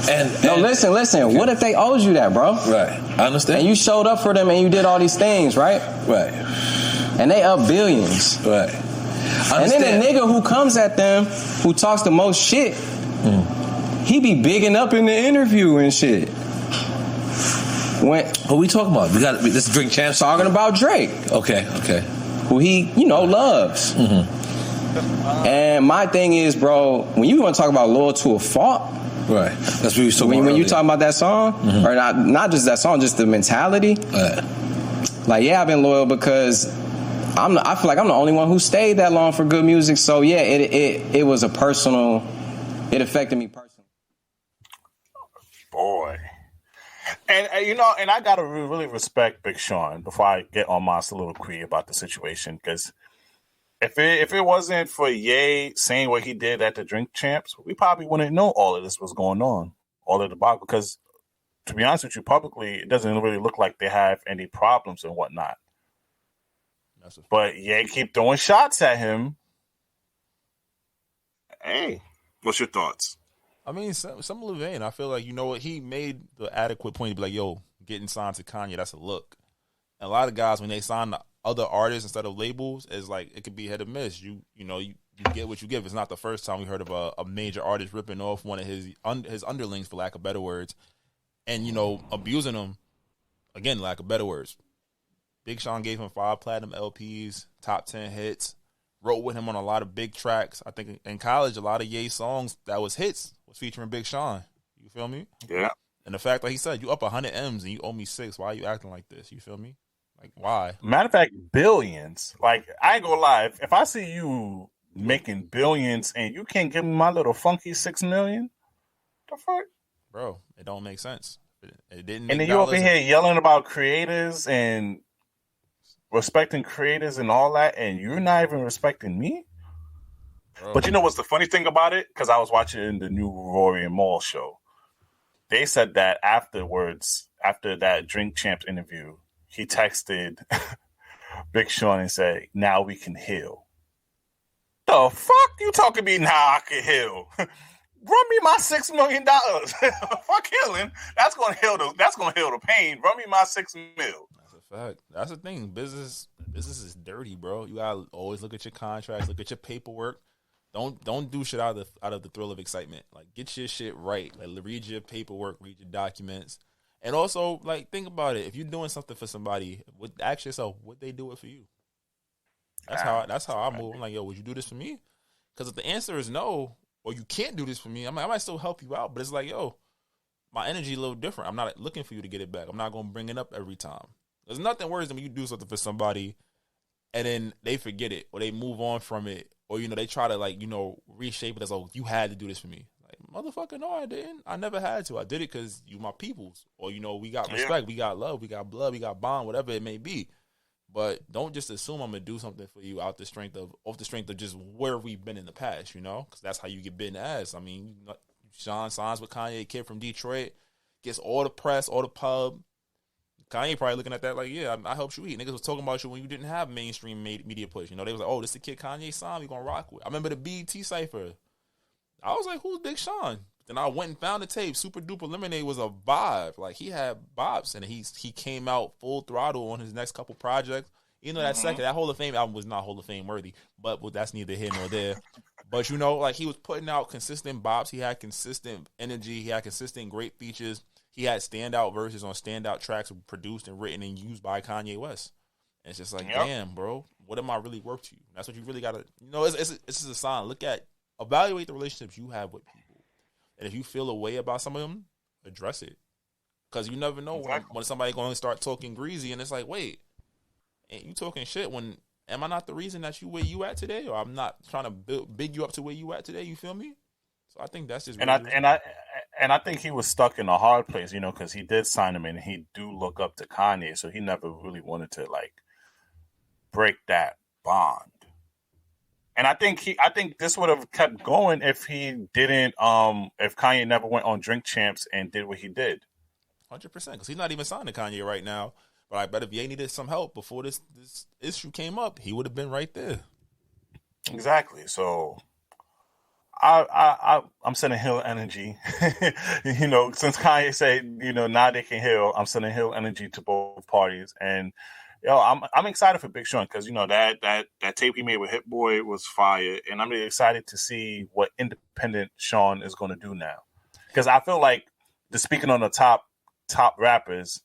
million? No, listen. Okay. What if they owed you that, bro? Right. I understand. And you showed up for them and you did all these things, right? Right. And they up billions. Right. And then the nigga who comes at them, who talks the most shit, he be bigging up in the interview and shit. What we talking about? Let's drink champs. Talking about Drake. Okay. Who he, loves. And my thing is, bro, when you want to talk about loyal to a fault, right? That's what you talking about. When you talk about that song, or not just that song, just the mentality. Like, yeah, I've been loyal because I feel like I'm the only one who stayed that long for Good Music. So yeah, it was a personal. It affected me personally. Boy. And and I gotta really respect Big Sean before I get on my soliloquy about the situation, because if it wasn't for Ye saying what he did at the Drink Champs, we probably wouldn't know all of this was going on, all of the debacle. Because to be honest with you, publicly, it doesn't really look like they have any problems and whatnot. But Ye keep throwing shots at him. Hey, what's your thoughts? I mean, similar vein. I feel like, he made the adequate point to be like, yo, getting signed to Kanye, that's a look. And a lot of guys, when they sign to other artists instead of labels, is like, it could be hit or miss. You get what you give. It's not the first time we heard of a major artist ripping off one of his underlings, for lack of better words, and, abusing him, again, lack of better words. Big Sean gave him 5 platinum LPs, top 10 hits, wrote with him on a lot of big tracks. I think in college, a lot of Ye songs that was hits was featuring Big Sean. You feel me? Yeah. And the fact that he said, you up 100 M's and you owe me 6. Why are you acting like this? You feel me? Like, why? Matter of fact, billions. Like, I ain't gonna lie. If I see you making billions and you can't give me my little funky $6 million, the fuck? Bro, it don't make sense. It didn't. And then you over here yelling about creators and respecting creators and all that, and you're not even respecting me. Bro. But you know what's the funny thing about it? Because I was watching the new Rory and Mal show. They said that afterwards, after that Drink Champs interview, he texted Big Sean and said, "Now we can heal." The fuck you talking to me? Now I can heal. Run me my $6 million. Fuck healing. That's gonna heal the pain. Run me my $6 million. That's a fact. That's the thing. Business is dirty, bro. You gotta always look at your contracts, look at your paperwork. Don't do shit out of the thrill of excitement. Like, get your shit right. Like, read your paperwork, read your documents, and also, like, think about it. If you're doing something for somebody, ask yourself, would they do it for you? That's how I move. I'm like, yo, would you do this for me? Because if the answer is no, or you can't do this for me, I might still help you out. But it's like, yo, my energy a little different. I'm not looking for you to get it back. I'm not gonna bring it up every time. There's nothing worse than when you do something for somebody, and then they forget it or they move on from it. Or, they try to, like, reshape it as, oh, you had to do this for me. Like, motherfucker, no, I didn't. I never had to. I did it because you my peoples. Or, we got respect, we got love, we got blood, we got bond, whatever it may be. But don't just assume I'm going to do something for you off the strength of just where we've been in the past, Because that's how you get bitten ass. I mean, Sean signs with Kanye, kid from Detroit, gets all the press, all the pub. Kanye probably looking at that like, yeah, I helped you eat. Niggas was talking about you when you didn't have mainstream media push. They was like, oh, this the kid Kanye signed, we gonna rock with. I remember the BET Cypher. I was like, who's Big Sean? Then I went and found the tape. Super Duper Lemonade was a vibe. Like, he had bops, and he came out full throttle on his next couple projects. That Hall of Fame album was not Hall of Fame worthy, but that's neither here nor there. But, like, he was putting out consistent bops. He had consistent energy. He had consistent great features. He had standout verses on standout tracks produced and written and used by Kanye West. And it's just like, damn, bro, what am I really worth to you? That's what you really got to, it's just a sign. Evaluate the relationships you have with people. And if you feel a way about some of them, address it. Because you never know when somebody's going to start talking greasy and it's like, wait, ain't you talking shit when, am I not the reason that you where you at today? Or I'm not trying to big you up to where you at today, you feel me? So I think that's just And I think he was stuck in a hard place, because he did sign him and he do look up to Kanye, so he never really wanted to break that bond. And I think this would have kept going if he didn't, if Kanye never went on Drink Champs and did what he did. 100%, because he's not even signed to Kanye right now. But I bet if Ye needed some help before this issue came up, he would have been right there. Exactly. So I'm sending heal energy. Since Kanye said, now they can heal, I'm sending heal energy to both parties. And I'm excited for Big Sean because that tape he made with Hit Boy was fire, and I'm really excited to see what independent Sean is going to do now. Because I feel like, speaking on the top rappers,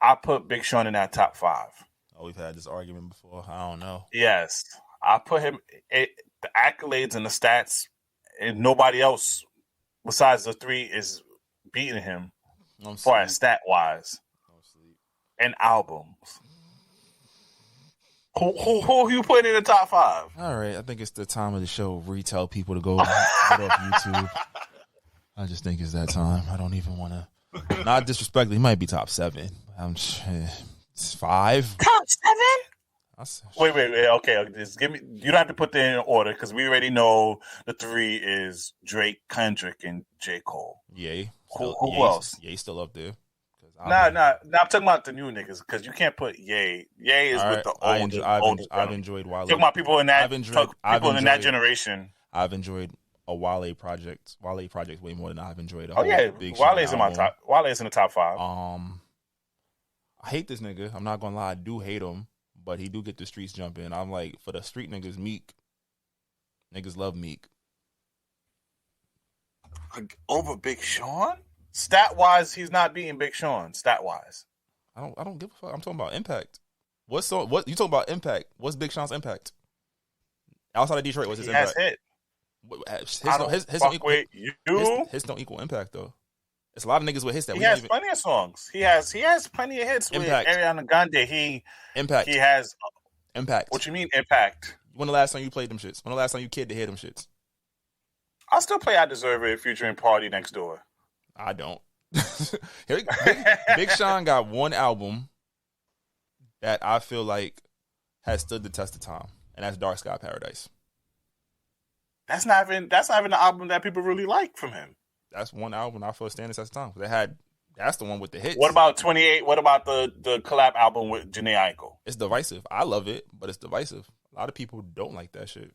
I put Big Sean in that top 5. Oh, we've had this argument before. I don't know. Yes, I put him. The accolades and the stats, and nobody else besides the 3 is beating him as far as stat wise and albums. Who you putting in the top 5? All right, I think it's the time of the show where we tell people to go get off YouTube. I just think it's that time. I don't even want to. Not disrespectful. He might be top 7. It's 5. Top 7? Wait. Okay, just give me. You don't have to put them in order because we already know the 3 is Drake, Kendrick, and J. Cole. Yay. Who else? Yay still up there. Nah. I'm talking about the new niggas because you can't put Ye. Ye is with the old. I've enjoyed Wale. Talking about people in that. In that generation. I've enjoyed a Wale project. Wale project way more than I've enjoyed. Wale's in my top. Wale's in the top 5. I hate this nigga. I'm not gonna lie. I do hate him, but he do get the streets jumping. I'm like, for the street niggas, Meek. Niggas love Meek. Over Big Sean? Stat wise, he's not beating Big Sean. Stat wise, I don't give a fuck. I'm talking about impact. What you talking about? Impact? What's Big Sean's impact? Outside of Detroit, what's his impact? His don't equal impact though. It's a lot of niggas with hits that he has plenty of songs. He has plenty of hits impact. With Ariana Grande. Impact. He has impact. What you mean impact? When the last time you played them shits? When the last time you kid to hear them shits? I'll still play I Deserve It featuring Party Next Door. I don't. Big Sean got one album that I feel like has stood the test of time, and that's Dark Sky Paradise. That's not even the album that people really like from him. That's one album I feel stands the test of time. That's the one with the hits. What about 28? What about the collab album with Jhené Aiko? It's divisive. I love it, but it's divisive. A lot of people don't like that shit.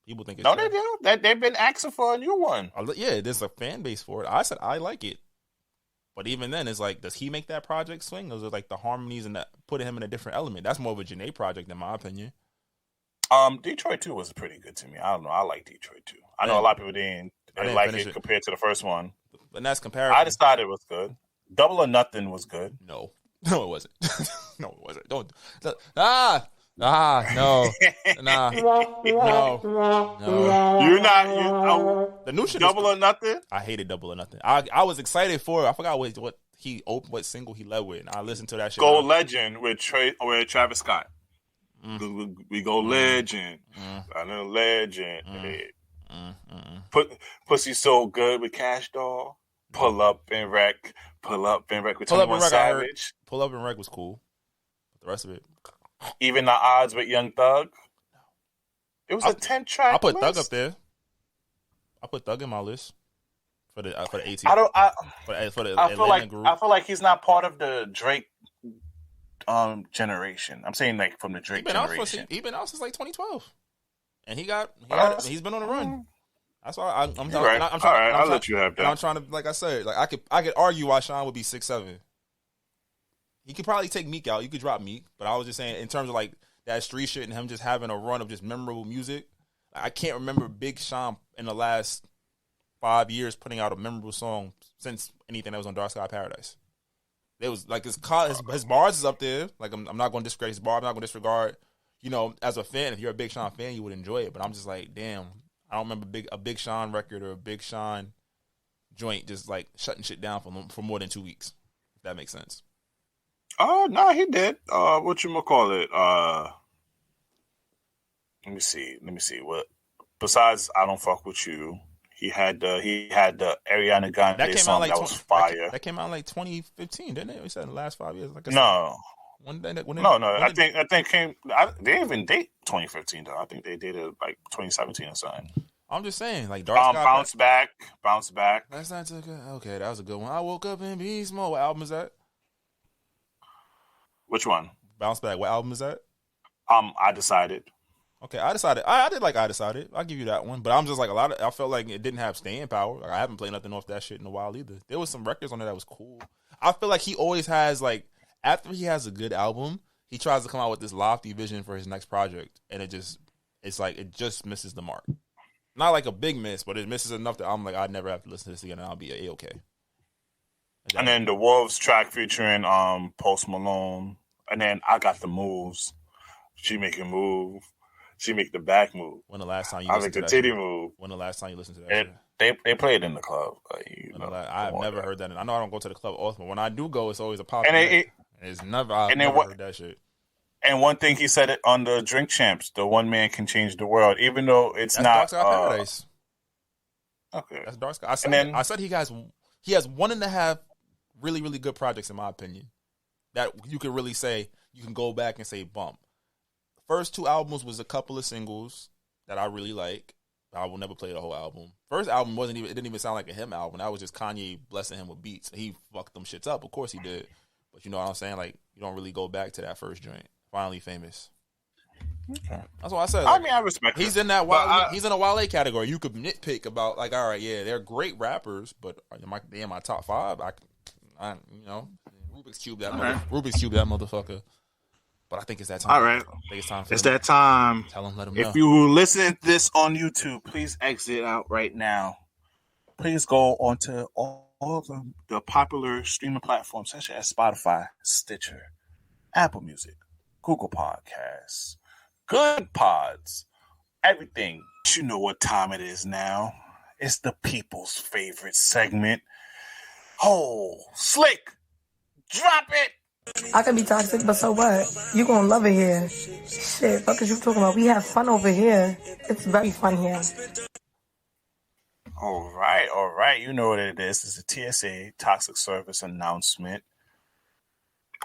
People think it's no, they do. They've been asking for a new one. Yeah, there's a fan base for it. I said I like it, but even then, it's like, does he make that project swing? Or is it like the harmonies and that putting him in a different element? That's more of a Jhené project, in my opinion. Detroit 2 was pretty good to me. I don't know. I like Detroit 2. I know a lot of people didn't like it compared to the first one. And that's comparable. I decided it was good. Double or Nothing was good. No, it wasn't. No, it wasn't. No. No. You're not. The new shit. Double or Nothing. I hated Double or Nothing. I was excited for it. I forgot what single he led with, and I listened to that shit. Go Legend with Travis Scott. We go Legend. I know Legend. Pussy So Good with Cash Doll. Pull Up and Wreck with 21 Savage. Pull Up and Wreck was cool. The rest of it. Even the Odds with Young Thug. It was a 10-track I put list. Thug up there. I put Thug in my list for the AT. I feel like he's not part of the Drake generation. I'm saying like from the Drake generation. He's been out since like 2012, and he's been on a run. That's why I'm trying. Right. I'll let you have that. I'm trying to, like I said, like I could argue why Sean would be 6'7". He could probably take Meek out. You could drop Meek, but I was just saying in terms of like that street shit and him just having a run of just memorable music. I can't remember Big Sean in the last 5 years putting out a memorable song since anything that was on Dark Sky Paradise. It was like his bars is up there. Like I'm not going to discredit his bar. I'm not going to disregard. You know, as a fan, if you're a Big Sean fan, you would enjoy it. But I'm just like, damn, I don't remember a Big Sean record or a Big Sean joint just like shutting shit down for more than 2 weeks. If that makes sense. Oh no, he did. Whatchamacallit? Let me see. What besides I Don't Fuck With You, he had the Ariana Grande song that was fire. That came out in like 2015, didn't it? We said in the last 5 years. Like I said, I think they even date 2015 though. I think they dated like 2017 or something. I'm just saying, like Dark Sky. Bounce back. That's not so good. Okay, that was a good one. I woke up in Beast Mode. What album is that? Which one? Bounce Back. What album is that? I Decided. Okay, I Decided. I did like I Decided. I'll give you that one. But I'm just like I felt like it didn't have staying power. Like, I haven't played nothing off that shit in a while either. There was some records on there that was cool. I feel like he always has like, after he has a good album, he tries to come out with this lofty vision for his next project, and it just misses the mark. Not like a big miss, but it misses enough that I'm like, I'd never have to listen to this again, and I'll be A-okay. And then the Wolves track featuring Post Malone. And then I Got the Moves. She make a move. She make the back move. When the last time you listened to that? I make the titty move. When the last time you listened to that? They play it in the club. I've never heard that. I know I don't go to the club often, but when I do go, it's always a pop. I've never heard that shit. And one thing he said it on the Drink Champs, the one man can change the world, even though that's not Dark Sky Paradise. Okay. That's Dark Sky. I said he has 1.5 really, really good projects in my opinion. That you could really say, you can go back and say bump. First 2 albums was a couple of singles that I really like. I will never play the whole album. First album it didn't even sound like a him album. That was just Kanye blessing him with beats. He fucked them shits up. Of course he did. But you know what I'm saying? Like, you don't really go back to that first joint. Finally Famous. Okay. That's what I said. Like, I mean, I respect he's it. in that Wale, he's in a Wale category. You could nitpick about like, all right, yeah, they're great rappers, but they in my top 5. I Rubik's Cube that motherfucker. But I think it's that time. All right. I think it's time for It's that time. Tell him, let him know. If you listen to this on YouTube, please exit out right now. Please go onto all the popular streaming platforms such as Spotify, Stitcher, Apple Music, Google Podcasts, Good Pods, everything. You know what time it is now. It's the people's favorite segment. Oh, Slick, drop it. I can be toxic, but so what? You gonna love it here. Shit, what is you talking about? We have fun over here. It's very fun here. All right. You know what it is. It's a TSA, Toxic Service Announcement.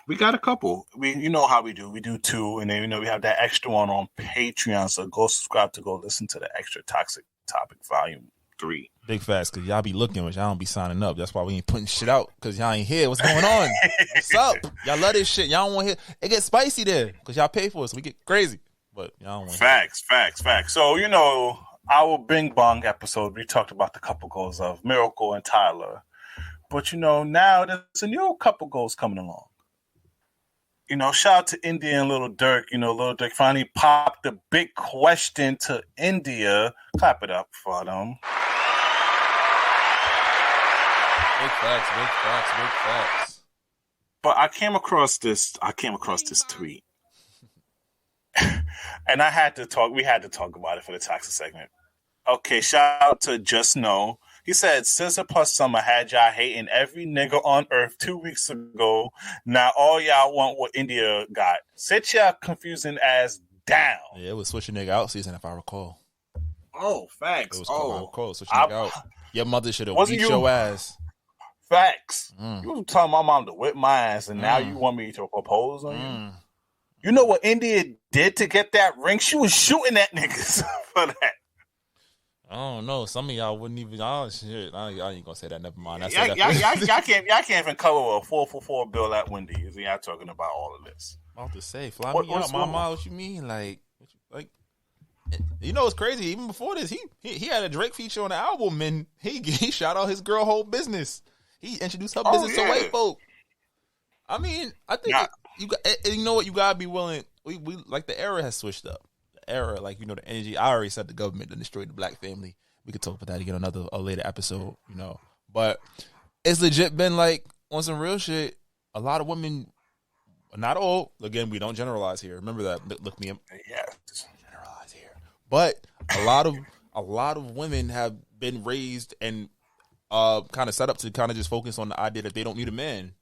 We got a couple. You know how we do. We do 2, and then we have that extra one on Patreon. So go subscribe to go listen to the extra Toxic Topic Volume 3. Big facts, because y'all be looking, but y'all don't be signing up. That's why we ain't putting shit out, because y'all ain't here. What's going on? What's up? Y'all love this shit. Y'all don't want to hear. It gets spicy there, because y'all pay for it, so we get crazy. But y'all don't want Facts. So, our Bing Bong episode, we talked about the couple goals of Miracle and Tyler. But, now there's a new couple goals coming along. Shout out to India and Lil Durk. Lil Durk finally popped the big question to India. Clap it up for them. Big facts. But I came across this tweet. And we had to talk about it for the toxic segment. Okay, shout out to Just Know. He said, Scissor plus Summer had y'all hating every nigga on earth 2 weeks ago. Now all y'all want what India got. Sit y'all confusing ass down. Yeah, it was switching nigga out season, if I recall. Oh, facts. It was switching nigga out. Your mother should have beat your ass. Facts. You was telling my mom to whip my ass, and now you want me to propose on you? You know what India did to get that ring? She was shooting at niggas for that. I don't know. Some of y'all wouldn't even. Oh shit! I ain't gonna say that. Never mind. Y'all can't even cover a 4-for-4 bill at Wendy's. Y'all talking about all of this. I'm about to say, fly me out, mama. What you mean? Like, it's crazy. Even before this, he had a Drake feature on the album, and he shot out his girl whole business. He introduced her business to white folk. I mean, I think you know what, you gotta be willing. We like the era has switched up. The era, the energy. I already said the government that destroyed the black family. We could talk about that again a later episode, But it's legit been on some real shit. A lot of women, not all. Again, we don't generalize here. Remember that. Look me up. Yeah, generalize here. But a lot of women have been raised and kind of set up to kind of just focus on the idea that they don't need a man.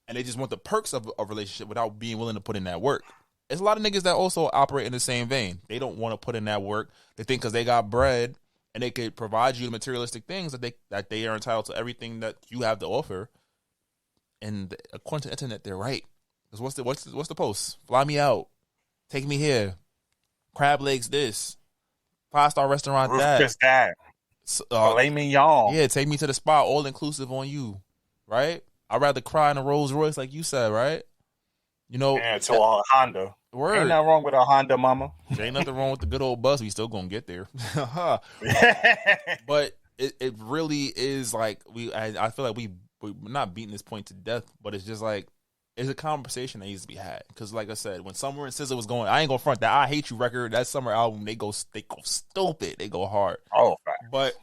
And they just want the perks of a relationship without being willing to put in that work. There's a lot of niggas that also operate in the same vein. They don't want to put in that work. They think because they got bread and they could provide you the materialistic things that they are entitled to everything that you have to offer. And according to the internet, they're right. Because what's the post? Fly me out. Take me here. Crab legs this. 5-star restaurant that. Filet mignon. Yeah, take me to the spot. All inclusive on you. Right? I'd rather cry in a Rolls Royce like you said, right? To a Honda. Word. Ain't nothing wrong with a Honda, mama. There ain't nothing wrong with the good old bus. We still gonna get there. But it really is I feel like we're not beating this point to death, but it's just it's a conversation that needs to be had. Because like I said, when Summer and SZA was going, I ain't gonna front that I Hate You record, that Summer album, they go stupid. They go hard. Oh, fact. But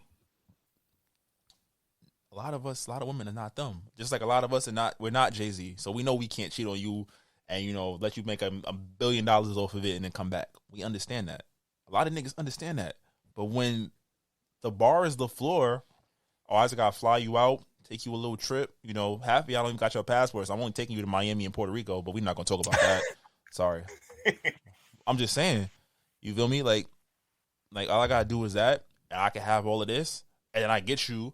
a lot of women are not dumb. Just like a lot of us we're not JayZ. So we know we can't cheat on you and, let you make $1 billion off of it and then come back. We understand that. A lot of niggas understand that. But when the bar is the floor, I just gotta fly you out, take you a little trip. Half of y'all don't even got your passports. I'm only taking you to Miami and Puerto Rico, but we're not gonna talk about that. Sorry. I'm just saying. You feel me? Like all I gotta do is that, and I can have all of this, and then I get you.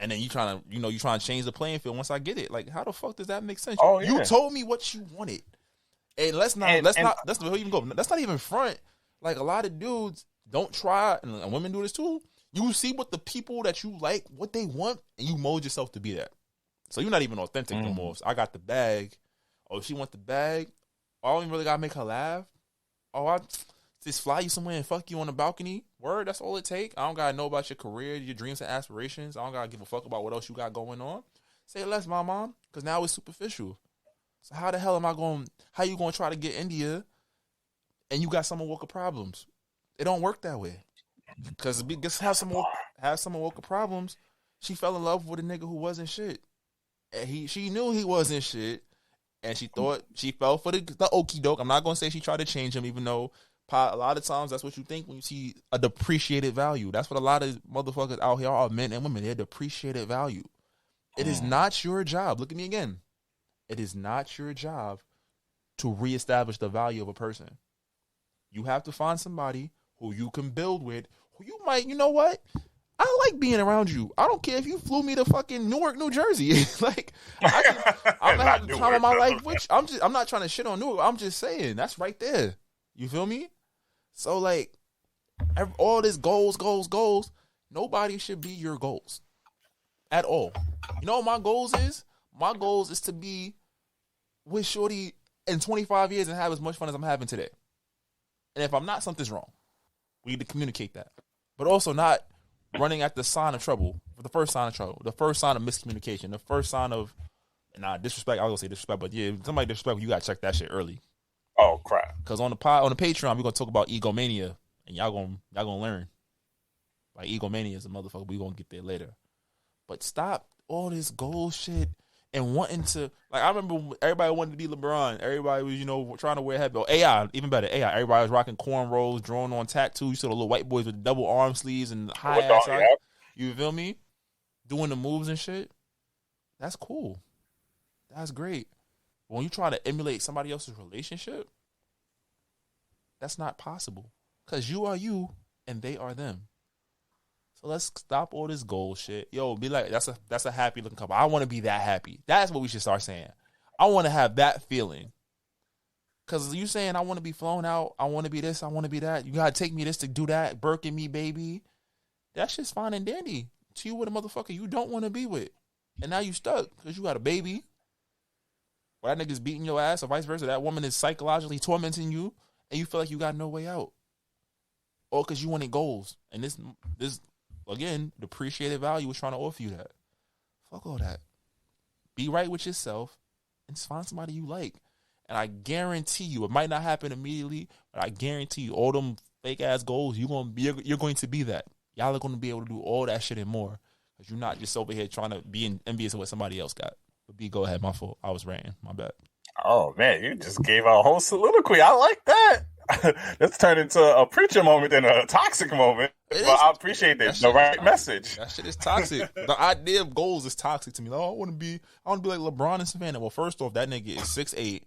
And then you trying to change the playing field once I get it. How the fuck does that make sense? Oh, yeah. You told me what you wanted. And let's not even front. A lot of dudes don't try, and women do this too. You see what the people that you like, what they want, and you mold yourself to be that. So you're not even authentic no more. So I got the bag. Oh, she want the bag. I don't even really gotta make her laugh. Oh, I just fly you somewhere and fuck you on the balcony. Word, that's all it take. I don't gotta know about your career, your dreams and aspirations. I don't gotta give a fuck about what else you got going on. Say less, my mom, because now it's superficial. So how the hell how you gonna try to get India and you got Summer Walker problems? It don't work that way. Because have Summer Walker problems, she fell in love with a nigga who wasn't shit. And she knew he wasn't shit. And she thought she fell for the okie doke. I'm not gonna say she tried to change him, even though a lot of times that's what you think when you see a depreciated value. That's what a lot of motherfuckers out here are, men and women. They're depreciated value. It is not your job. Look at me again. It is not your job to reestablish the value of a person. You have to find somebody who you can build with, who you might, I like being around you. I don't care if you flew me to fucking Newark, New Jersey. Like, I'm gonna have the time of my life. Which I'm not trying to shit on Newark. I'm just saying that's right there. You feel me? So like, all this goals. Nobody should be your goals at all. You know what my goals is? My goals is to be with shorty in 25 years and have as much fun as I'm having today. And if I'm not, something's wrong. We need to communicate that. But also not running at the sign of trouble. The first sign of trouble. The first sign of miscommunication. The first sign of, disrespect. I was going to say disrespect, but yeah, if somebody disrespect you, got to check that shit early. Oh, crap. Because on the Patreon, we're going to talk about egomania. And y'all gonna learn. Like, egomania is a motherfucker. We're going to get there later. But stop all this goal shit and wanting to, like, I remember everybody wanted to be LeBron. Everybody was, trying to wear a headband. AI, even better, AI. Everybody was rocking cornrows, drawing on tattoos. You saw the little white boys with double arm sleeves and high ass. You feel me? Doing the moves and shit. That's cool. That's great. But when you try to emulate somebody else's relationship, that's not possible. Because you are you and they are them. So let's stop all this goal shit. Yo, be like, that's a happy looking couple. I want to be that happy. That's what we should start saying. I want to have that feeling. Because you saying I want to be flown out, I want to be this, I want to be that. You got to take me this to do that. Birkin me, baby. That shit's fine and dandy. To you with a motherfucker you don't want to be with. And now you stuck because you got a baby. Or that nigga's beating your ass or vice versa. That woman is psychologically tormenting you and you feel like you got no way out. Or because you wanted goals. And this again, depreciated value was trying to offer you that. Fuck all that. Be right with yourself and find somebody you like. And I guarantee you, it might not happen immediately, but I guarantee you, all them fake ass goals, you're going to be that. Y'all are going to be able to do all that shit and more. Because you're not just over here trying to be envious of what somebody else got. But B, go ahead. My fault. I was ranting. My bad. Oh, man. You just gave out a whole soliloquy. I like that. Let's turn into a preacher moment and a toxic moment. But I appreciate that. The right message. That shit is toxic. The idea of goals is toxic to me. Like, I want to be like LeBron and Savannah. Well, first off, that nigga is 6'8",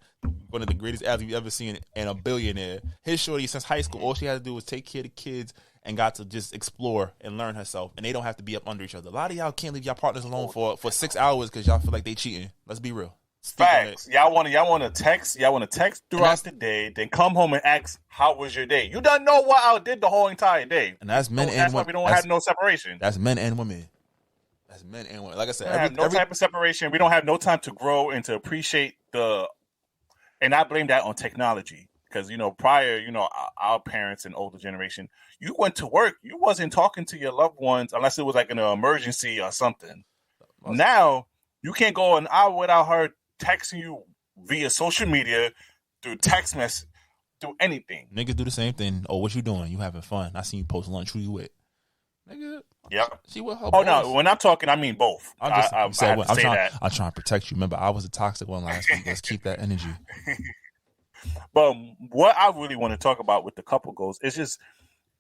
one of the greatest athletes you've ever seen, and a billionaire. His shorty, since high school, all she had to do was take care of the kids and got to just explore and learn herself. And they don't have to be up under each other. A lot of y'all can't leave y'all partners alone for 6 hours because y'all feel like they cheating. Let's be real. Facts. Y'all want to text throughout the day, then come home and ask, how was your day? You don't know what I did the whole entire day. And that's men and women. That's why we don't have no separation. That's men and women. That's men and women. Like I said, we have no type of separation. We don't have no time to grow and to appreciate and I blame that on technology. Because, prior, our parents and older generation, you went to work, you wasn't talking to your loved ones unless it was like an emergency or something. Now, you can't go an hour without her texting you via social media, through text message, through anything. Niggas do the same thing. Oh, what you doing? You having fun? I seen you post lunch. Who you with? Nigga. Yep. She with her. Oh, no. When I'm talking, I mean both. I'm trying to protect you. Remember, I was a toxic one last week. Let's keep that energy. But what I really want to talk about with the couple goals is just,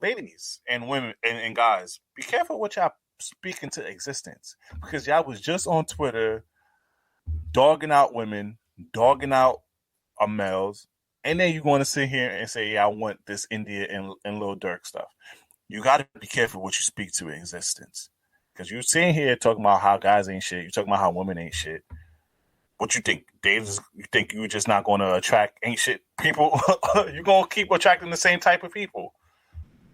ladies and women and guys, be careful what y'all speak into existence. Because y'all was just on Twitter dogging out women, dogging out males, and then you're going to sit here and say, yeah, I want this India and Lil Durk stuff. You got to be careful what you speak to in existence. Because you're sitting here talking about how guys ain't shit. You're talking about how women ain't shit. What you think, Dave? You think you're just not going to attract ain't shit people? You're going to keep attracting the same type of people.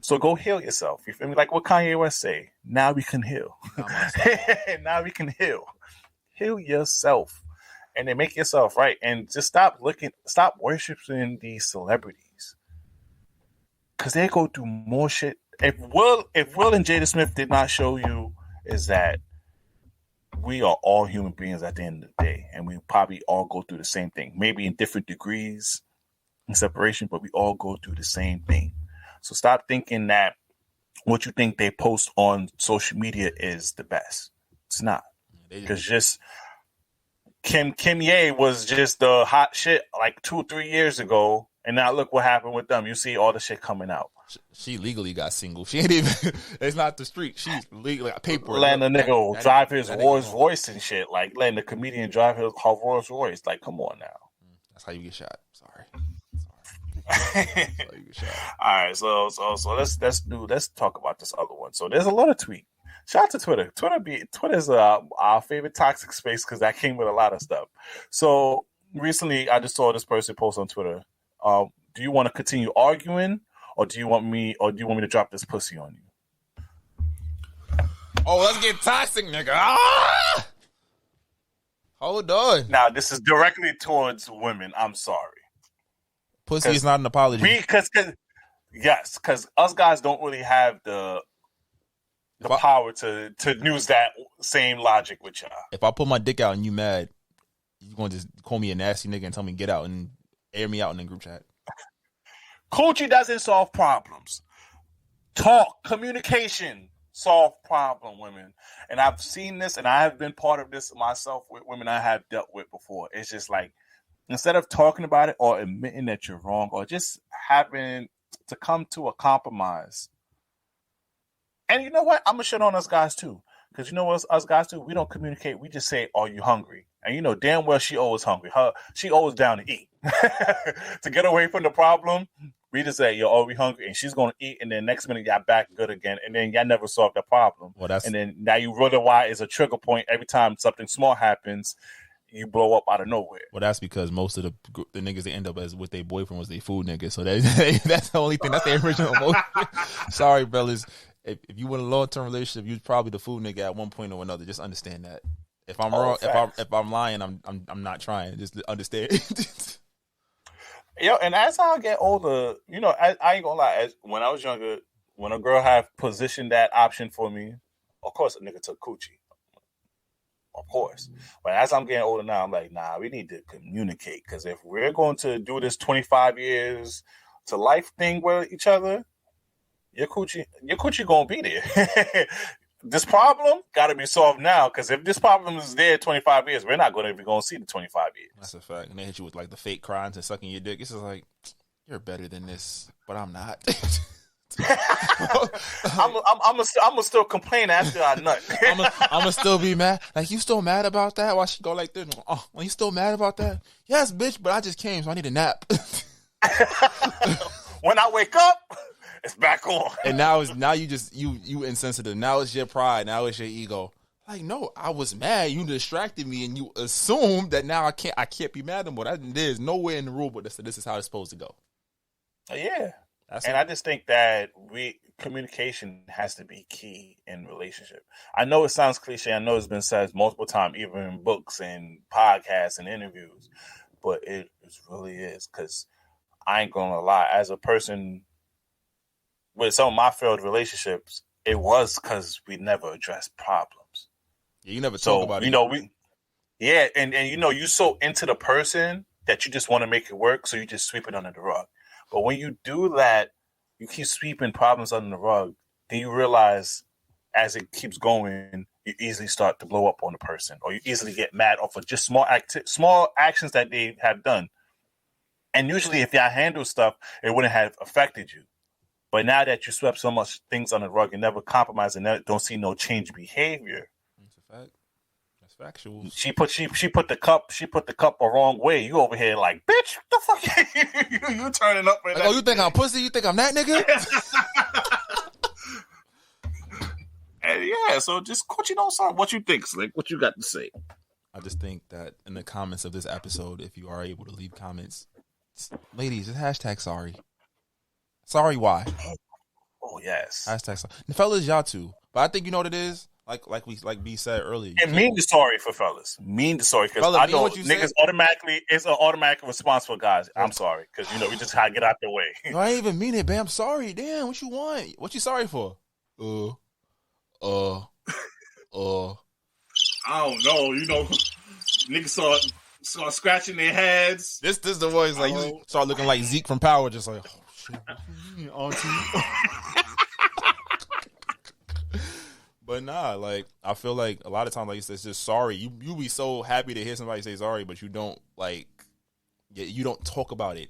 So go heal yourself. You feel me? Like what Kanye West say, now we can heal. Now we can heal. Heal yourself. And then make yourself right. And just stop worshiping these celebrities. Because they go through more shit. If Will and Jada Smith did not show you is that we are all human beings at the end of the day. And we probably all go through the same thing. Maybe in different degrees in separation, but we all go through the same thing. So stop thinking that what you think they post on social media is the best. It's not. Because just Kim Ye was just the hot shit like 2-3 years ago. And now look what happened with them. You see all the shit coming out. She legally got single. She ain't even, it's not the street. She's legally paperwork. Letting the nigga drive his Rolls Royce and shit. Like letting the comedian drive her Rolls Royce. Like, come on now. That's how you get shot. Sorry. All right, so let's talk about this other one. So there's a lot of tweet. Shout out to Twitter. Twitter's our favorite toxic space because that came with a lot of stuff. So recently, I just saw this person post on Twitter. Do you want to continue arguing, or do you want me to drop this pussy on you? Oh, let's get toxic, nigga. Ah! Hold on. Now, this is directly towards women. I'm sorry. Pussy is not an apology. Because us guys don't really have the power to use that same logic with y'all. If I put my dick out and you mad, you gonna just call me a nasty nigga and tell me get out and air me out in the group chat. Coochie doesn't solve problems. Talk, communication, solve problem, women. And I've seen this, and I have been part of this myself with women I have dealt with before. It's just like, instead of talking about it or admitting that you're wrong or just having to come to a compromise. And you know what? I'm going to shit on us guys too. Because you know what us guys do? We don't communicate. We just say, are you hungry? And you know damn well she always hungry. She always down to eat. To get away from the problem, we just say, yo, are we hungry? And she's going to eat. And then next minute, y'all back good again. And then y'all never solve the problem. And then now you wonder why it's a trigger point every time something small happens. You blow up out of nowhere. Well, that's because most of the niggas they end up as with their boyfriend was their food nigga. So that's the only thing. That's the original motive. Sorry, fellas. If you want a long-term relationship, you're probably the food nigga at one point or another. Just understand that. If I'm wrong, if I'm lying, I'm not trying. Just understand. Yo, and as I get older, you know, I ain't gonna lie. When I was younger, when a girl had positioned that option for me, of course a nigga took coochie. Of course. But as I'm getting older now, I'm like, nah, we need to communicate. Because if we're going to do this 25 years to life thing with each other, your coochie gonna be there. This problem got to be solved now. Because if this problem is there 25 years, we're not going to be going to see the 25 years. That's a fact. And they hit you with like the fake crying and sucking your dick. It's just like, you're better than this, but I'm not. I'm gonna still complain after I nut. I'm gonna still be mad. Like, you still mad about that? Why she go like this? Oh, you still mad about that? Yes, bitch, but I just came, so I need a nap. When I wake up, it's back on. And now you insensitive. Now it's your pride. Now it's your ego. Like, no, I was mad. You distracted me, and you assumed that now I can't be mad anymore. There's nowhere in the rule book that said this is how it's supposed to go. Yeah. I just think that communication has to be key in relationship. I know it sounds cliche. I know it's been said multiple times, even in books and podcasts and interviews, but it really is. Because I ain't gonna lie, as a person with some of my failed relationships, it was because we never addressed problems. Yeah, you never talk about it. You know, and you know, you so into the person that you just want to make it work, so you just sweep it under the rug. But when you do that, you keep sweeping problems under the rug, then you realize as it keeps going, you easily start to blow up on the person, or you easily get mad off of just small actions that they have done. And usually if y'all handle stuff, it wouldn't have affected you. But now that you swept so much things under the rug and never compromise and don't see no change behavior. That's a fact. That's factual. She put the cup the wrong way. You over here like, bitch, what the fuck? you turning up right like, now. Oh, you think I'm pussy? You think I'm that nigga? And yeah, so just what you think, Slick? What you got to say? I just think that in the comments of this episode, if you are able to leave comments, ladies, just hashtag sorry. Sorry, why? Oh yes. Hashtag sorry. The fellas, y'all too. But I think you know what it is. Like B said earlier. And mean the sorry for fellas. Mean the sorry because I know niggas automatically it's an automatic response for guys. I'm sorry because you know we just gotta get out the way. No, I ain't even mean it, babe. I'm sorry. Damn, what you want? What you sorry for? I don't know. You know, niggas start scratching their heads. This the voice like you start looking like Zeke from Power, just like oh shit, auntie. But nah, like I feel like a lot of times, like it's just sorry. You be so happy to hear somebody say sorry, but you don't you don't talk about it.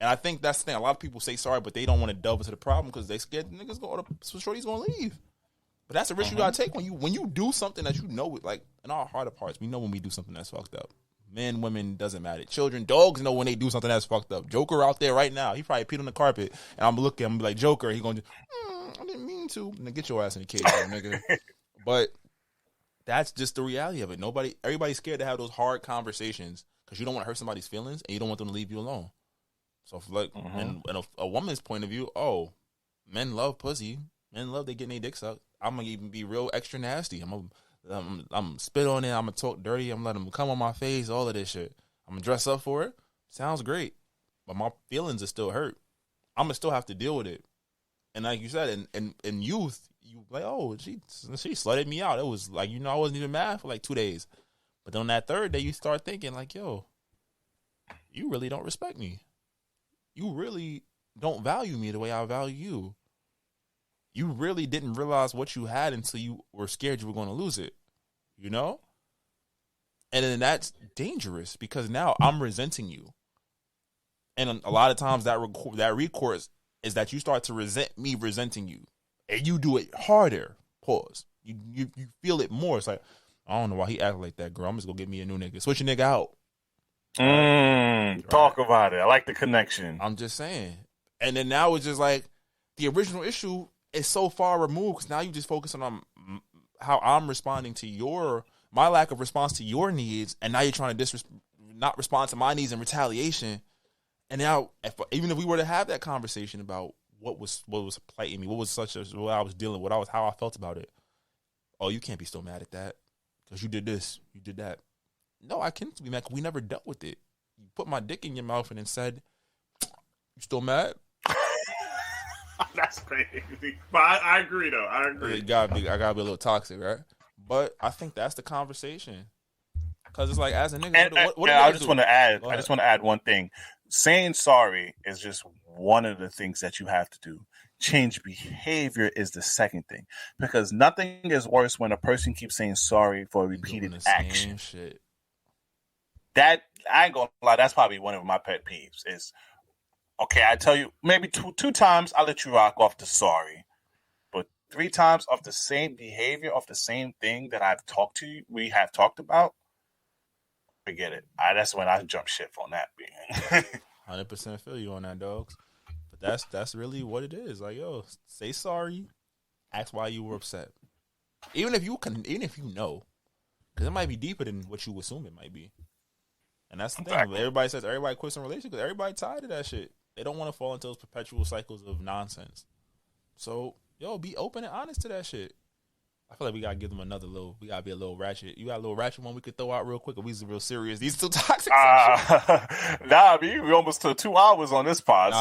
And I think that's the thing. A lot of people say sorry, but they don't want to delve into the problem because they scared the niggas shorty's gonna leave. But that's a risk you gotta take when you do something that you know. Like in our heart of hearts, we know when we do something that's fucked up. Men, women, doesn't matter. Children, dogs know when they do something that's fucked up. Joker out there right now, he probably peed on the carpet, and I'm looking, I'm like Joker. He going to, I didn't mean to. And get your ass in the cage, nigga. But that's just the reality of it. Everybody's scared to have those hard conversations because you don't want to hurt somebody's feelings and you don't want them to leave you alone. So, in a woman's point of view, men love pussy. Men love they getting their dick sucked. I'm gonna even be real extra nasty. I'm spit on it. I'm gonna talk dirty. I'm letting them come on my face. All of this shit. I'm gonna dress up for it. Sounds great, but my feelings are still hurt. I'm gonna still have to deal with it. And like you said, in youth, you like, oh, she slutted me out. It was like, I wasn't even mad for like 2 days. But then on that third day, you start thinking like, yo, you really don't respect me. You really don't value me the way I value you. You really didn't realize what you had until you were scared you were going to lose it, And then that's dangerous because now I'm resenting you. And a lot of times that recourse is that you start to resent me resenting you. And you do it harder. Pause. You feel it more. It's like, I don't know why he acted like that, girl. I'm just going to get me a new nigga. Switch your nigga out. Talk about it. I like the connection. I'm just saying. And then now it's just like the original issue is so far removed because now you just focusing on how I'm responding to my lack of response to your needs, and now you're trying to not respond to my needs in retaliation. And now, even if we were to have that conversation about what was plaguing me, what I was dealing with, how I felt about it. Oh, you can't be still mad at that because you did this, you did that. No, I can't be mad because we never dealt with it. You put my dick in your mouth and then said, "You still mad?" That's crazy. But I agree, though. I agree. I gotta be a little toxic, right? But I think that's the conversation. Because it's like, as a nigga, I just want to add one thing. Saying sorry is just one of the things that you have to do. Change behavior is the second thing. Because nothing is worse when a person keeps saying sorry for a repeated action. Shit. That, I ain't gonna lie, that's probably one of my pet peeves is, okay, I tell you, maybe two times I'll let you rock off the sorry. But 3 times of the same behavior, of the same thing that we have talked about, forget it. That's when I jump ship on that being. 100% feel you on that, dogs. But that's really what it is. Like, yo, say sorry, ask why you were upset. Even if you know, because it might be deeper than what you assume it might be. And that's the thing. Everybody says everybody quits in a relationship because everybody tired of that shit. They don't want to fall into those perpetual cycles of nonsense. So, yo, be open and honest to that shit. I feel like we gotta give them we gotta be a little ratchet. You got a little ratchet one we could throw out real quick, or we real serious? These two toxic. We almost took 2 hours on this pod,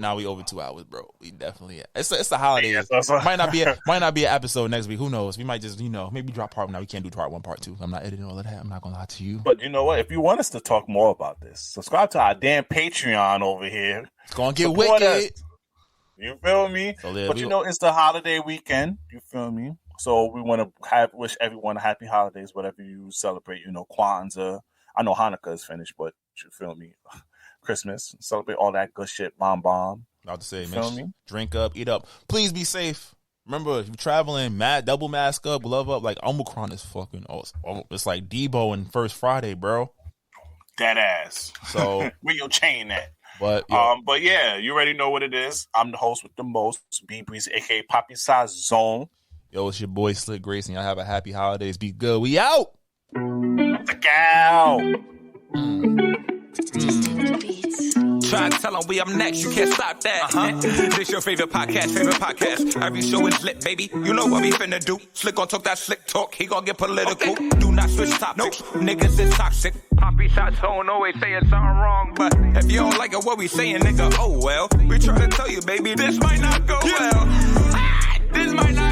now we over 2 hours, bro. We definitely it's the holidays. Might not be an episode next week. Who knows? We might just maybe drop part 1. Now we can't do part 1, part 2. I'm not editing all of that. I'm not gonna lie to you. But you know what? If you want us to talk more about this, subscribe to our damn Patreon over here. It's gonna get wicked. You feel me? So, it's the holiday weekend. You feel me? So we want to wish everyone a happy holidays, whatever you celebrate. Kwanzaa. I know Hanukkah is finished, but you feel me? Christmas, celebrate all that good shit. Bomb. About to say, man, drink up, eat up. Please be safe. Remember, if you're traveling, double mask up, glove up. Like Omicron is fucking awesome. It's like Debo and First Friday, bro. That ass. So where your chain at? But yeah, you already know what it is. I'm the host with the most, B Breezy, aka Poppy Size Zone. Yo, it's your boy Slick Grace, and y'all have a happy holidays. Be good. We out. Look out. Try to tell them we up next, you can't stop that. This your favorite podcast. Every show is lit, baby. You know what we finna do. Slick gon' talk that slick talk, he gon' get political. Okay. Do not switch topics, niggas is toxic. Poppy shots don't always saying something wrong, but if you don't like it, what we saying, nigga, oh well. We try to tell you, baby, this might not go well. This might not